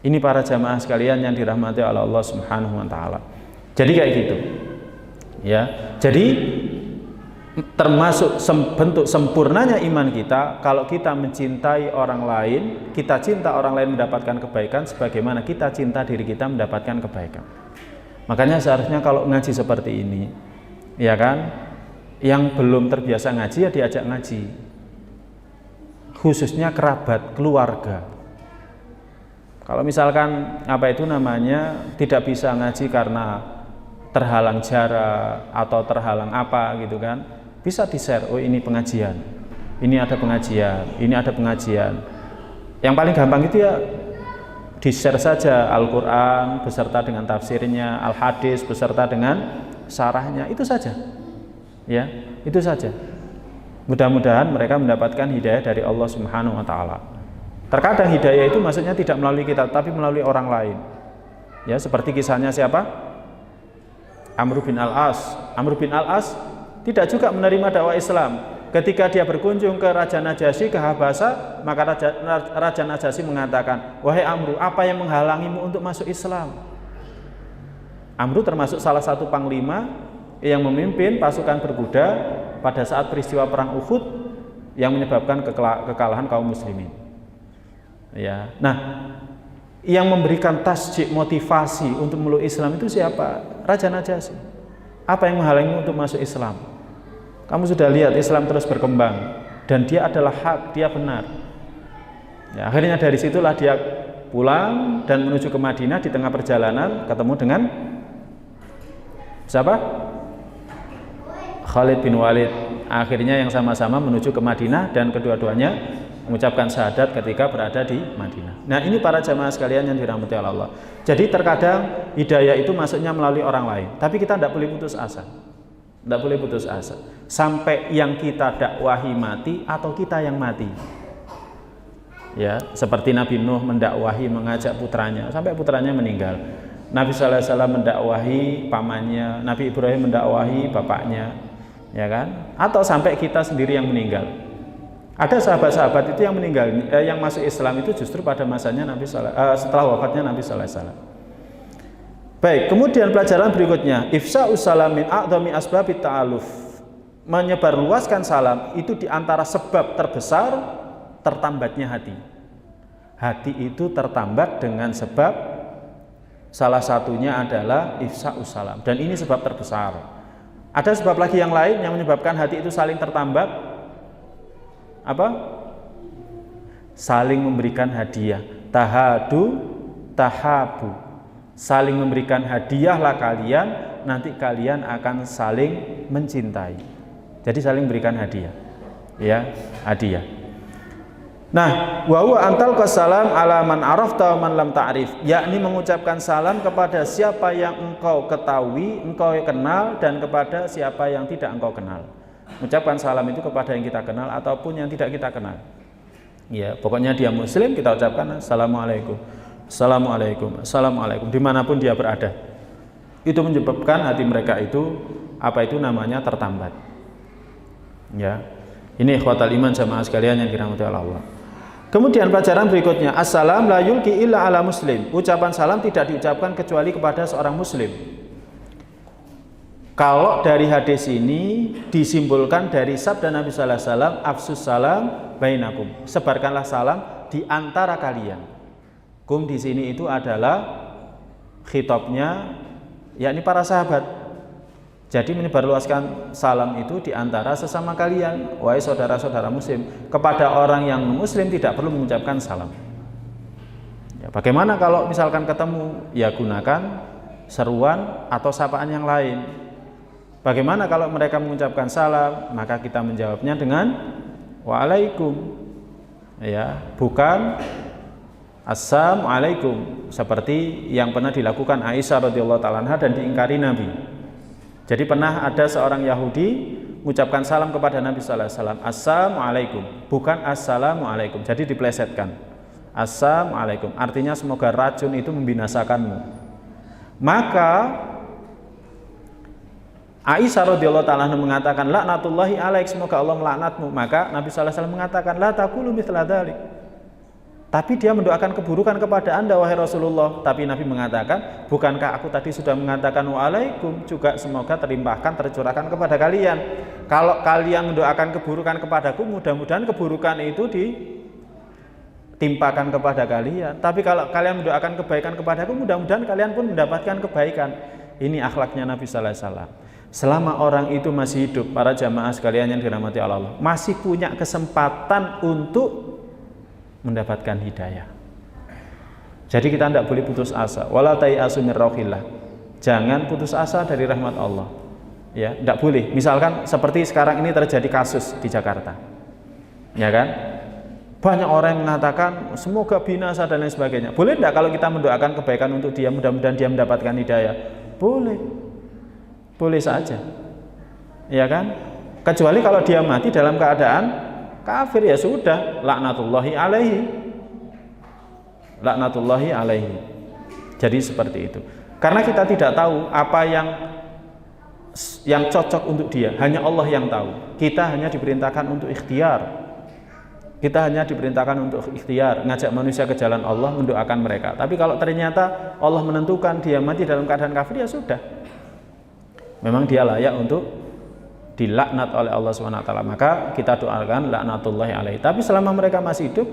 Ini para jamaah sekalian yang dirahmati oleh Allah Subhanahu wa taala. Jadi kayak gitu. Ya. Jadi termasuk bentuk sempurnanya iman kita kalau kita mencintai orang lain, kita cinta orang lain mendapatkan kebaikan sebagaimana kita cinta diri kita mendapatkan kebaikan. Makanya seharusnya kalau ngaji seperti ini, ya kan? Yang belum terbiasa ngaji ya diajak ngaji, khususnya kerabat, keluarga. Kalau misalkan tidak bisa ngaji karena terhalang jarak atau terhalang apa gitu kan, bisa di-share, oh ini pengajian, ini ada pengajian. Yang paling gampang itu ya di-share saja Al-Quran beserta dengan tafsirnya, Al-Hadis beserta dengan syarahnya, itu saja. Ya, itu saja. Mudah-mudahan mereka mendapatkan hidayah dari Allah Subhanahu wa taala. Terkadang hidayah itu maksudnya tidak melalui kita, tapi melalui orang lain. Ya, seperti kisahnya siapa? Amr bin Al-As. Amr bin Al-As tidak juga menerima dakwah Islam. Ketika dia berkunjung ke Raja Najasyi ke Habasa, maka Raja Najasyi mengatakan, "Wahai Amr, apa yang menghalangimu untuk masuk Islam?" Amr termasuk salah satu panglima yang memimpin pasukan berkuda pada saat peristiwa perang Uhud yang menyebabkan kekalahan kaum muslimin. Ya. Nah, yang memberikan tasjik motivasi untuk meluk Islam itu siapa? Raja Najasyi. Apa yang menghalangimu untuk masuk Islam? Kamu sudah lihat Islam terus berkembang dan dia adalah hak, dia benar. Ya, akhirnya dari situlah dia pulang dan menuju ke Madinah. Di tengah perjalanan ketemu dengan siapa? Khalid bin Walid. Akhirnya yang sama-sama menuju ke Madinah dan kedua-duanya mengucapkan syahadat ketika berada di Madinah. Nah, ini para jamaah sekalian yang dirahmati Allah. Jadi terkadang hidayah itu masuknya melalui orang lain, tapi kita tidak boleh putus asa. Tidak boleh putus asa sampai yang kita dakwahi mati atau kita yang mati. Ya, seperti Nabi Nuh mendakwahi mengajak putranya sampai putranya meninggal. Nabi sallallahu alaihi wasallam mendakwahi pamannya, Nabi Ibrahim mendakwahi bapaknya, ya kan? Atau sampai kita sendiri yang meninggal. Ada sahabat-sahabat itu yang meninggal, yang masuk Islam itu justru pada masanya setelah wafatnya Nabi sallallahu alaihi wasallam. Baik, kemudian pelajaran berikutnya, ifsa'us salam min a'dhami asbabit ta'aluf. Menyebarluaskan salam itu diantara sebab terbesar tertambatnya hati. Hati itu tertambat dengan sebab, salah satunya adalah ifsa'us salam, dan ini sebab terbesar. Ada sebab lagi yang lain yang menyebabkan hati itu saling tertambat. Apa? Saling memberikan hadiah. Tahadu, tahabu. Saling memberikan hadiahlah kalian, nanti kalian akan saling mencintai. Jadi saling berikan hadiah. Ya, hadiah. Nah, wa huwa antal qasalam ala man arafta wa man lam ta'rif, yakni mengucapkan salam kepada siapa yang engkau ketahui, engkau kenal, dan kepada siapa yang tidak engkau kenal. Mengucapkan salam itu kepada yang kita kenal ataupun yang tidak kita kenal. Ya, pokoknya dia muslim, kita ucapkan assalamualaikum, assalamualaikum, assalamualaikum dimanapun dia berada. Itu menyebabkan hati mereka itu namanya tertambat. Ya, ini ikhwatal iman jamaah sekalian yang dirahmati Allah. Kemudian pelajaran berikutnya, assalam la yulki illa ala muslim. Ucapan salam tidak diucapkan kecuali kepada seorang muslim. Kalau dari hadis ini disimpulkan dari sabda Nabi sallallahu alaihi wasallam, afsus salam bainakum. Sebarkanlah salam di antara kalian. Kum di sini itu adalah khitabnya yakni para sahabat. Jadi menyebarluaskan salam itu di antara sesama kalian, wahai saudara-saudara muslim. Kepada orang yang muslim tidak perlu mengucapkan salam. Ya, bagaimana kalau misalkan ketemu, ya gunakan seruan atau sapaan yang lain. Bagaimana kalau mereka mengucapkan salam, maka kita menjawabnya dengan waalaikum. Ya, bukan assalamualaikum seperti yang pernah dilakukan Aisyah radhiyallahu taala anha dan diingkari Nabi. Jadi pernah ada seorang Yahudi mengucapkan salam kepada Nabi sallallahu alaihi wasallam, assalamualaikum, bukan assalamualaikum. Jadi diplesetkan. Assalamualaikum artinya semoga racun itu membinasakanmu. Maka Aisyah radhiyallahu taala mengatakan laknatullahi alaik, semoga Allah melaknatmu. Maka Nabi sallallahu alaihi wasallam mengatakan la taqulu mithla dzalik. Tapi dia mendoakan keburukan kepada Anda wahai Rasulullah. Tapi Nabi mengatakan, bukankah aku tadi sudah mengatakan waalaikum, juga semoga terlimpahkan tercurahkan kepada kalian. Kalau kalian mendoakan keburukan kepadaku, mudah-mudahan keburukan itu ditimpakan kepada kalian. Tapi kalau kalian mendoakan kebaikan kepadaku, mudah-mudahan kalian pun mendapatkan kebaikan. Ini akhlaknya Nabi sallallahu alaihi wasallam. Selama orang itu masih hidup, para jamaah sekalian yang dirahmati Allah, masih punya kesempatan untuk mendapatkan hidayah. Jadi kita tidak boleh putus asa. Wala tayasu mir rauhillah. Jangan putus asa dari rahmat Allah. Ya, tidak boleh. Misalkan seperti sekarang ini terjadi kasus di Jakarta. Ya kan? Banyak orang yang mengatakan semoga binasa dan lain sebagainya. Boleh tidak kalau kita mendoakan kebaikan untuk dia, mudah-mudahan dia mendapatkan hidayah? Boleh. Boleh saja, ya kan? Kecuali kalau dia mati dalam keadaan kafir, ya sudah, laknatullahi alaihi, laknatullahi alaihi. Jadi seperti itu. Karena kita tidak tahu apa yang cocok untuk dia, hanya Allah yang tahu. Kita hanya diperintahkan untuk ikhtiar. Kita hanya diperintahkan untuk ikhtiar, ngajak manusia ke jalan Allah, mendoakan mereka. Tapi kalau ternyata Allah menentukan dia mati dalam keadaan kafir, ya sudah. Memang dia layak untuk dilaknat oleh Allah SWT. Maka kita doakan laknatullahi alaihi. Tapi selama mereka masih hidup,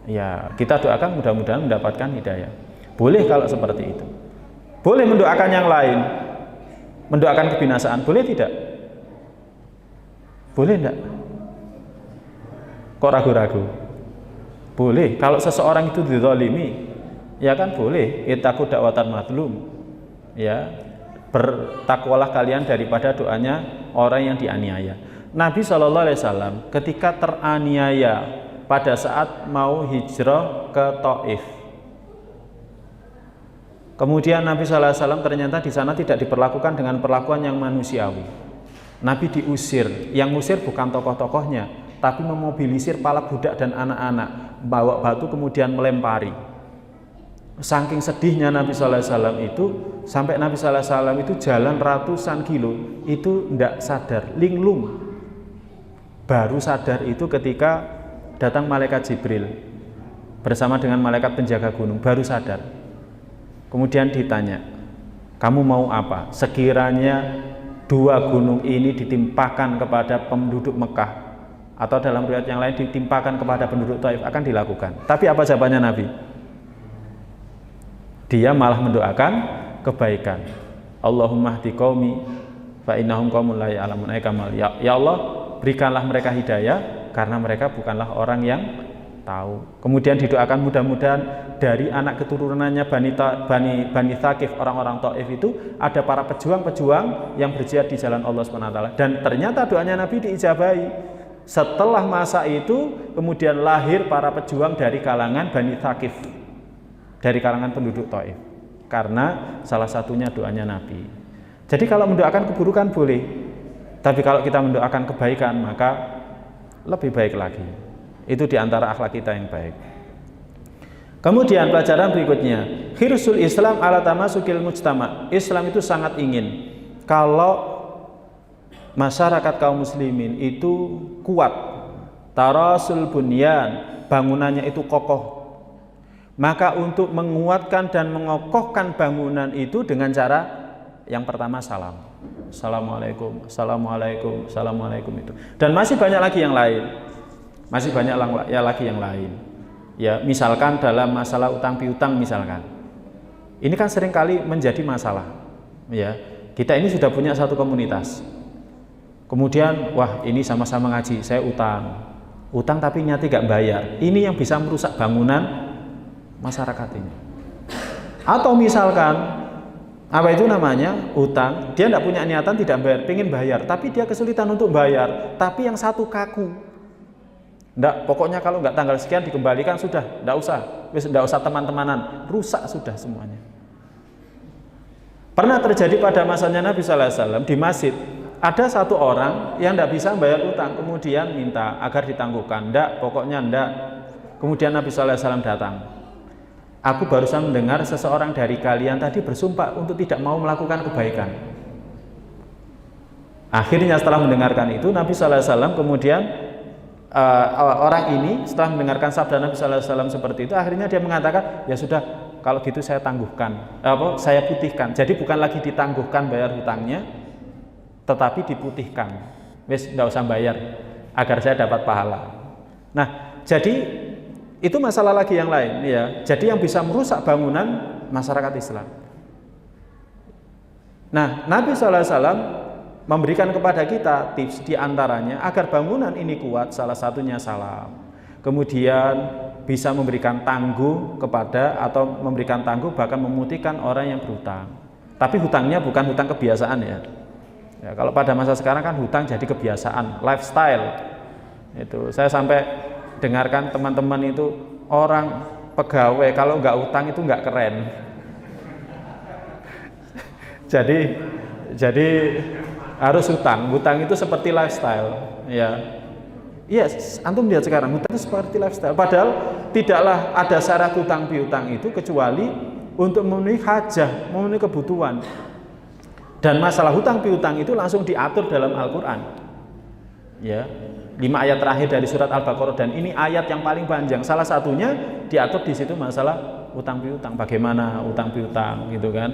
ya kita doakan mudah-mudahan mendapatkan hidayah. Boleh kalau seperti itu. Boleh mendoakan yang lain, mendoakan kebinasaan. Boleh tidak? Boleh tidak? Kok ragu-ragu? Boleh. Kalau seseorang itu dizalimi, ya kan boleh. Ittaqu da'watan mazlum. Ya. Bertakwalah kalian daripada doanya orang yang dianiaya. Nabi SAW ketika teraniaya pada saat mau hijrah ke Taif, kemudian Nabi SAW ternyata di sana tidak diperlakukan dengan perlakuan yang manusiawi. Nabi diusir. Yang ngusir bukan tokoh-tokohnya, tapi memobilisir para budak dan anak-anak, bawa batu kemudian melempari. Saking sedihnya Nabi SAW itu, sampai Nabi SAW itu jalan ratusan kilo, itu tidak sadar, linglung. Baru sadar itu ketika datang malaikat Jibril bersama dengan malaikat penjaga gunung, baru sadar. Kemudian ditanya, kamu mau apa? Sekiranya dua gunung ini ditimpakan kepada penduduk Mekah, atau dalam riwayat yang lain ditimpakan kepada penduduk Taif, akan dilakukan. Tapi apa jawabannya Nabi? Dia malah mendoakan kebaikan. Allahumma hdi qaumi fa innahum qaumun la ya'lamun. Ya Allah, berikanlah mereka hidayah karena mereka bukanlah orang yang tahu. Kemudian didoakan mudah-mudahan dari anak keturunannya Bani Thaqif, orang-orang Taif itu ada para pejuang-pejuang yang berjihad di jalan Allah SWT. Dan ternyata doanya Nabi diijabahi. Setelah masa itu kemudian lahir para pejuang dari kalangan Bani Thaqif, dari kalangan penduduk Taif, karena salah satunya doanya Nabi. Jadi kalau mendoakan keburukan boleh, tapi kalau kita mendoakan kebaikan maka lebih baik lagi. Itu diantara akhlak kita yang baik. Kemudian pelajaran berikutnya, hirsul Islam ala tamasukil mujtama. Islam itu sangat ingin kalau masyarakat kaum muslimin itu kuat, tarasul bunyan, bangunannya itu kokoh. Maka untuk menguatkan dan mengokohkan bangunan itu dengan cara yang pertama salam. Assalamualaikum, assalamualaikum, assalamualaikum itu. Dan masih banyak lagi yang lain. Masih banyak lagi yang lain. Ya, misalkan dalam masalah utang piutang misalkan. Ini kan seringkali menjadi masalah. Ya, kita ini sudah punya satu komunitas. Kemudian, wah ini sama-sama ngaji, saya utang tapi nyati gak bayar. Ini yang bisa merusak bangunan masyarakat ini. Atau misalkan apa itu namanya utang, dia tidak punya niatan tidak bayar, pengen bayar, tapi dia kesulitan untuk bayar, tapi yang satu kaku. Nggak, pokoknya kalau nggak tanggal sekian dikembalikan sudah, nggak usah teman-temanan, rusak sudah semuanya. Pernah terjadi pada masanya Nabi SAW di masjid, ada satu orang yang nggak bisa bayar utang, kemudian minta agar ditangguhkan, pokoknya nggak. Kemudian Nabi SAW datang. Aku barusan mendengar seseorang dari kalian tadi bersumpah untuk tidak mau melakukan kebaikan. Akhirnya setelah mendengarkan itu, Nabi SAW kemudian orang ini setelah mendengarkan sabda Nabi SAW seperti itu, akhirnya dia mengatakan, ya sudah, kalau gitu saya tangguhkan, saya putihkan. Jadi bukan lagi ditangguhkan bayar hutangnya, tetapi diputihkan. Wes, nggak usah bayar, agar saya dapat pahala. Nah, jadi itu masalah lagi yang lain, ya. Jadi yang bisa merusak bangunan masyarakat Islam. Nah, Nabi SAW memberikan kepada kita tips diantaranya agar bangunan ini kuat, salah satunya salam. Kemudian bisa memberikan tangguh kepada atau memberikan tangguh bahkan memutihkan orang yang berhutang. Tapi hutangnya bukan hutang kebiasaan ya. Ya, kalau pada masa sekarang kan hutang jadi kebiasaan, lifestyle. Itu saya sampai dengarkan teman-teman itu orang pegawai kalau nggak utang itu nggak keren. Jadi harus hutang itu seperti lifestyle, ya. Iya, antum lihat sekarang hutang itu seperti lifestyle. Padahal tidaklah ada syarat hutang piutang itu kecuali untuk memenuhi hajah, memenuhi kebutuhan. Dan masalah hutang piutang itu langsung diatur dalam Al-Quran. Ya, 5 ayat terakhir dari surat Al-Baqarah, dan ini ayat yang paling panjang. Salah satunya diatur di situ masalah hutang piutang. Bagaimana hutang piutang, gitu kan?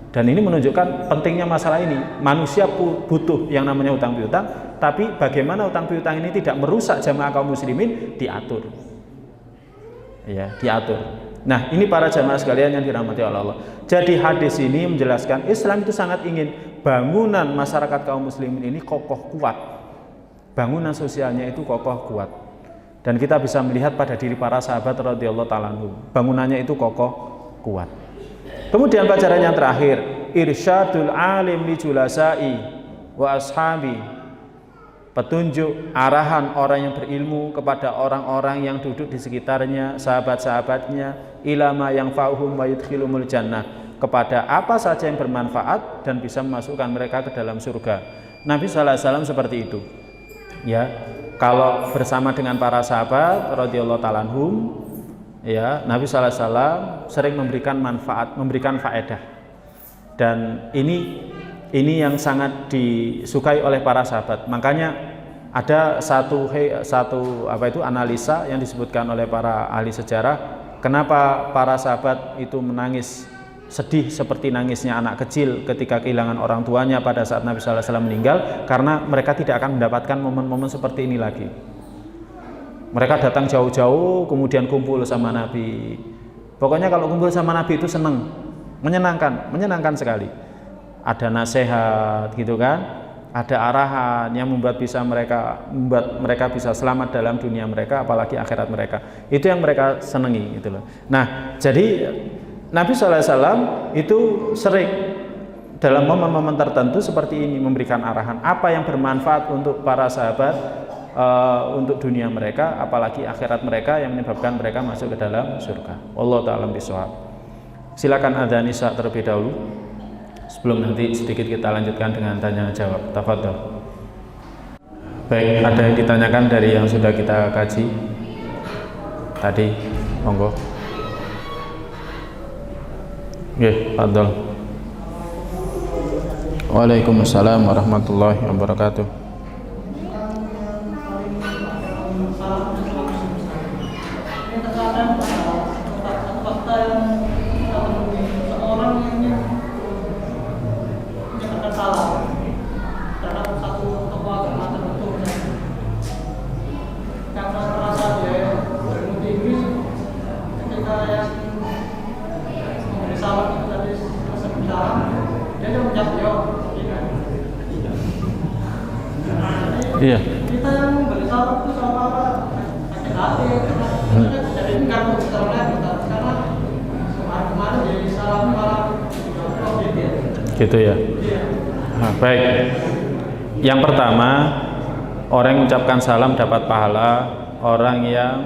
Dan ini menunjukkan pentingnya masalah ini. Manusia butuh yang namanya hutang piutang, tapi bagaimana hutang piutang ini tidak merusak jamaah kaum muslimin, diatur. Ya, diatur. Nah, ini para jamaah sekalian yang dirahmati oleh Allah. Jadi hadis ini menjelaskan Islam itu sangat ingin bangunan masyarakat kaum muslimin ini kokoh kuat. Bangunan sosialnya itu kokoh kuat. Dan kita bisa melihat pada diri para sahabat radhiyallahu ta'ala anhum, bangunannya itu kokoh kuat. Kemudian pelajaran yang terakhir, irsyadul alim li julasai wa ashabi. Petunjuk arahan orang yang berilmu kepada orang-orang yang duduk di sekitarnya, sahabat-sahabatnya, ilama yang fa'uhum wa yudkhilumul jannah, kepada apa saja yang bermanfaat dan bisa memasukkan mereka ke dalam surga. Nabi SAW seperti itu. Ya, kalau bersama dengan para sahabat radhiyallahu ta'ala anhum, ya, Nabi SAW sering memberikan manfaat, memberikan faedah. Dan ini yang sangat disukai oleh para sahabat. Makanya ada satu analisa yang disebutkan oleh para ahli sejarah, kenapa para sahabat itu menangis sedih seperti nangisnya anak kecil ketika kehilangan orang tuanya pada saat Nabi SAW meninggal, karena mereka tidak akan mendapatkan momen-momen seperti ini lagi. Mereka datang jauh-jauh kemudian kumpul sama Nabi. Pokoknya kalau kumpul sama Nabi itu senang, menyenangkan sekali. Ada nasihat gitu kan, ada arahan yang membuat mereka bisa selamat dalam dunia mereka, apalagi akhirat mereka. Itu yang mereka senangi gitu loh. Nah, jadi Nabi SAW itu sering dalam momen-momen tertentu seperti ini memberikan arahan apa yang bermanfaat untuk para sahabat, untuk dunia mereka, apalagi akhirat mereka, yang menyebabkan mereka masuk ke dalam surga. Wallahu ta'ala bishawab. Silakan adzan isya terlebih dahulu sebelum nanti sedikit kita lanjutkan dengan tanya jawab. Tafadhol. Baik, ada yang ditanyakan dari yang sudah kita kaji? tadi, monggo. Nggih, fadhol. Waalaikumsalam warahmatullahi wabarakatuh. Iya. Kita yang membeli salam itu sama apa? Hati-hati. Jadi enggak mau terlalu karena kemarin jadi salam malam gitu ya. Nah, baik. Yang pertama, orang yang mengucapkan salam dapat pahala, orang yang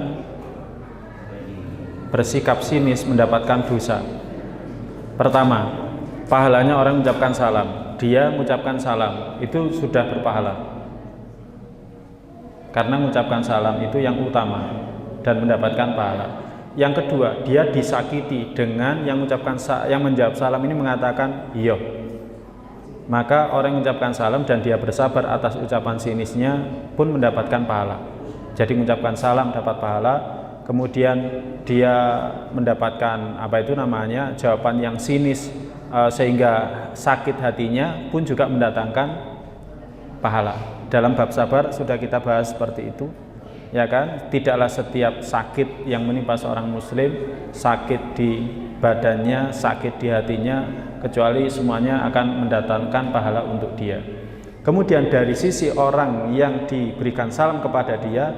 bersikap sinis mendapatkan dosa. Pertama, pahalanya orang mengucapkan salam. Dia mengucapkan salam itu sudah berpahala. Karena mengucapkan salam itu yang utama dan mendapatkan pahala. Yang kedua, dia disakiti dengan yang menjawab salam ini mengatakan iya. Maka orang yang mengucapkan salam dan dia bersabar atas ucapan sinisnya pun mendapatkan pahala. Jadi mengucapkan salam dapat pahala, kemudian dia mendapatkan jawaban yang sinis sehingga sakit hatinya pun juga mendatangkan pahala. Dalam bab sabar sudah kita bahas seperti itu, ya kan? Tidaklah setiap sakit yang menimpa seorang muslim, sakit di badannya, sakit di hatinya, kecuali semuanya akan mendatangkan pahala untuk dia. Kemudian dari sisi orang yang diberikan salam kepada dia,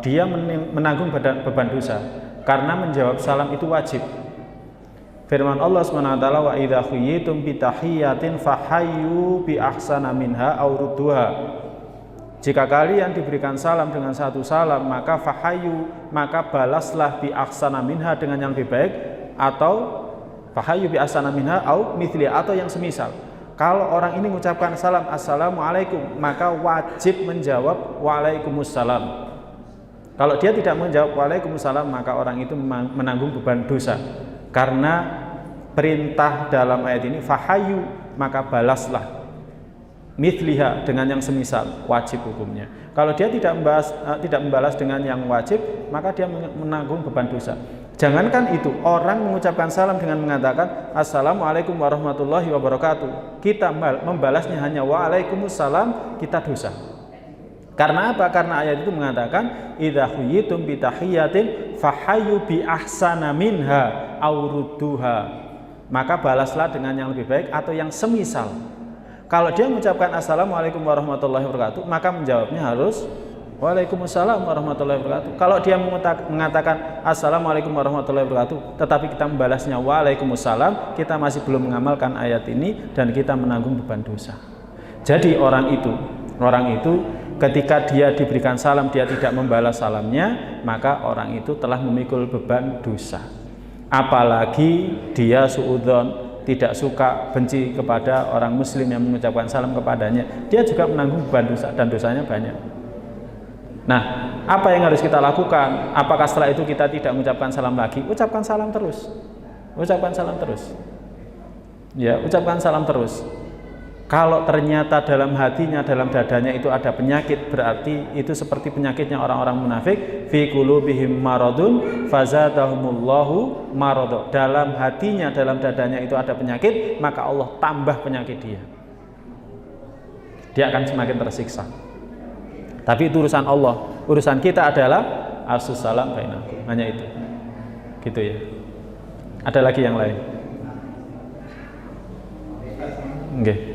dia menanggung beban dosa karena menjawab salam itu wajib. Firman Allah SWT, wa idza khuyyitum bi tahiyyatin fahayyu bi ahsana minha aw rudduha. Jika kalian diberikan salam dengan satu salam, maka fahayyu, maka balaslah bi ahsana minha dengan yang lebih baik, atau fahayyu bi ahsana minha aw mithli, atau yang semisal. Kalau orang ini mengucapkan salam assalamualaikum, maka wajib menjawab waalaikumsalam. Kalau dia tidak menjawab waalaikumsalam, maka orang itu menanggung beban dosa. Karena perintah dalam ayat ini fahayu, maka balaslah mithliha dengan yang semisal, wajib hukumnya. Kalau dia tidak membalas dengan yang wajib, maka dia menanggung beban dosa. Jangankan itu, orang mengucapkan salam dengan mengatakan assalamualaikum warahmatullahi wabarakatuh, kita membalasnya hanya waalaikumsalam, kita dosa. Karena apa? Karena ayat itu mengatakan idza khuyyitum bi tahiyyatin fahayyu bi ahsana minha aw rudduha. Maka balaslah dengan yang lebih baik atau yang semisal. Kalau dia mengucapkan assalamualaikum warahmatullahi wabarakatuh, maka menjawabnya harus waalaikumsalam warahmatullahi wabarakatuh. Kalau dia mengatakan assalamualaikum warahmatullahi wabarakatuh, tetapi kita membalasnya waalaikumsalam, kita masih belum mengamalkan ayat ini dan kita menanggung beban dosa. Jadi orang itu ketika dia diberikan salam, dia tidak membalas salamnya, maka orang itu telah memikul beban dosa. Apalagi dia suudzon, tidak suka, benci kepada orang muslim yang mengucapkan salam kepadanya, dia juga menanggung beban dosa dan dosanya banyak. Nah, apa yang harus kita lakukan? Apakah setelah itu kita tidak mengucapkan salam lagi? Ucapkan salam terus. Ucapkan salam terus. Ya, ucapkan salam terus. Kalau ternyata dalam hatinya, dalam dadanya itu ada penyakit, berarti itu seperti penyakitnya orang-orang munafik, fi qulubihim maradun fazadahumullahu marad. Dalam hatinya, dalam dadanya itu ada penyakit, maka Allah tambah penyakit dia. Dia akan semakin tersiksa. Tapi itu urusan Allah. Urusan kita adalah as-salam bainakum. Hanya itu. Gitu ya. Ada lagi yang lain? Nggih.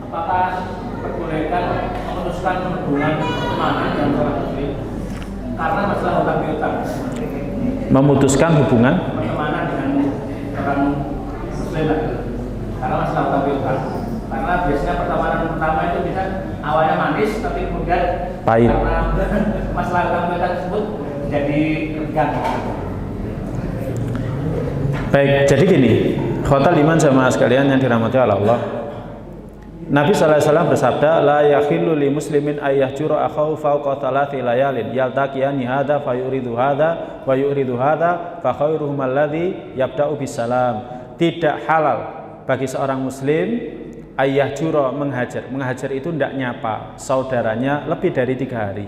Apakah diperbolehkan memutuskan hubungan pertemanan dengan orang muslim karena masalah hutang piutang? Memutuskan hubungan pertemanan dengan orang muslim karena masalah hutang piutang. Karena biasanya pertemanan pertama itu bisa awalnya manis, tapi kemudian pahit. Karena masalah hutang piutang tersebut jadi renggang. Baik, jadi gini, khotal iman sama sekalian yang dirahmati oleh Allah. Nabi sallallahu alaihi wasallam bersabda, la yakhillu li muslimin ayyahjura akhahu fawqa thalathi layalin yaltaqiyani hadza fayuridu hadza wa yuridu hadza fa khairuhum alladhi yabda'u bisalam. Tidak halal bagi seorang muslim ayyahjura menghajar. Menghajar itu tidak nyapa saudaranya lebih dari 3 hari.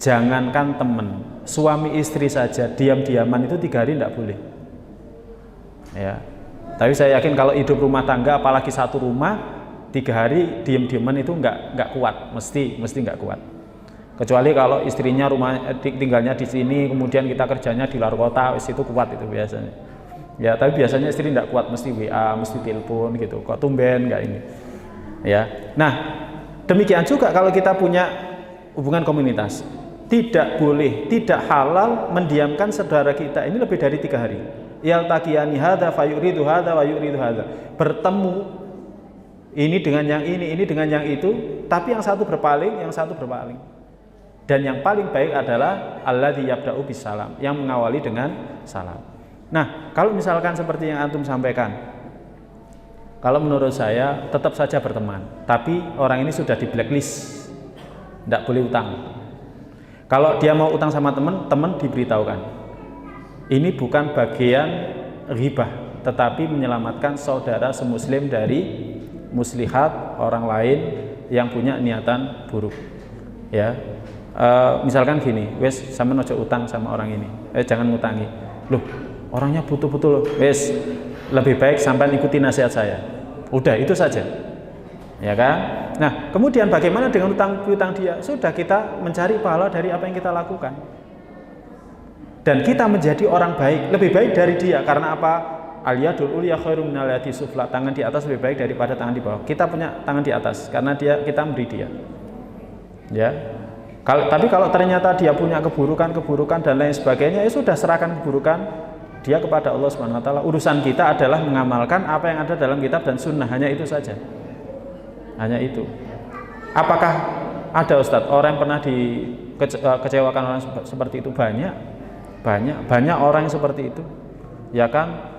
Jangankan teman, suami istri saja diam-diaman itu 3 hari tidak boleh. Ya. Tapi saya yakin kalau hidup rumah tangga, apalagi satu rumah, 3 hari diam-diaman itu nggak kuat, mesti nggak kuat. Kecuali kalau istrinya tinggalnya di sini, kemudian kita kerjanya di luar kota, itu kuat itu biasanya. Ya, tapi biasanya istri nggak kuat, mesti WA, mesti telepon gitu. Kok tumben nggak ini? Ya. Nah, demikian juga kalau kita punya hubungan komunitas, tidak boleh, tidak halal mendiamkan saudara kita ini lebih dari 3 hari. Yaltaqiyani hadza fayuridu hadza wa yuridu hadza. Bertemu ini dengan yang ini dengan yang itu, tapi yang satu berpaling, yang satu berpaling. Dan yang paling baik adalah alladzi yabda'u bisalam, yang mengawali dengan salam. Nah, kalau misalkan seperti yang antum sampaikan, kalau menurut saya tetap saja berteman, tapi orang ini sudah di blacklist, tidak boleh utang. Kalau dia mau utang sama teman diberitahukan. Ini bukan bagian ghibah, tetapi menyelamatkan saudara semuslim dari muslihat orang lain yang punya niatan buruk. Ya, misalkan gini, wes sampean ojo utang sama orang ini, jangan ngutangi. Loh, orangnya butuh betul, wes lebih baik sampean ikuti nasihat saya. Udah itu saja, ya kan? Nah, kemudian bagaimana dengan utang dia? Sudah, kita mencari pahala dari apa yang kita lakukan, dan kita menjadi orang baik, lebih baik dari dia. Karena apa? Al-yadul ulya khairum minal yadi sufla. Tangan di atas lebih baik daripada tangan di bawah. Kita punya tangan di atas karena kita memberi dia. Ya. Tapi kalau ternyata dia punya keburukan dan lain sebagainya, ya sudah, serahkan keburukan dia kepada Allah Subhanahu wa taala. Urusan kita adalah mengamalkan apa yang ada dalam kitab dan sunnah, hanya itu saja. Hanya itu. Apakah ada Ustadz orang yang pernah dikecewakan orang seperti itu? Banyak orang yang seperti itu. Ya kan?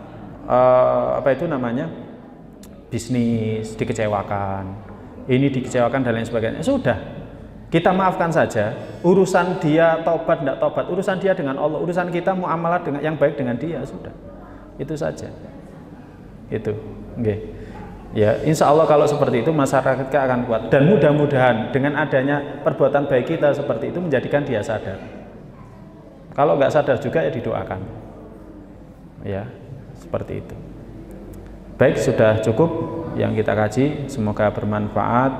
Bisnis dikecewakan, ini dikecewakan dan lain sebagainya. Sudah, kita maafkan saja. Urusan dia tobat tidak tobat, urusan dia dengan Allah. Urusan kita muamalah dengan yang baik dengan dia, sudah. Itu saja. Itu. Okay. Ya, insya Allah kalau seperti itu masyarakat kita akan kuat, dan mudah-mudahan dengan adanya perbuatan baik kita seperti itu menjadikan dia sadar. Kalau nggak sadar juga ya didoakan. Ya. Seperti itu. Baik, sudah cukup yang kita kaji, semoga bermanfaat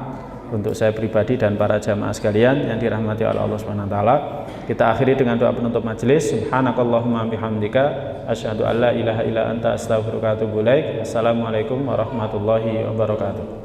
untuk saya pribadi dan para jamaah sekalian yang dirahmati oleh Allah Subhanahu wa taala. Kita akhiri dengan doa penutup majelis. Subhanakallahumma bihamdika asyhadu an la ilaha illa anta astaghfiruka wa atubu ilaik. Assalamualaikum warahmatullahi wabarakatuh.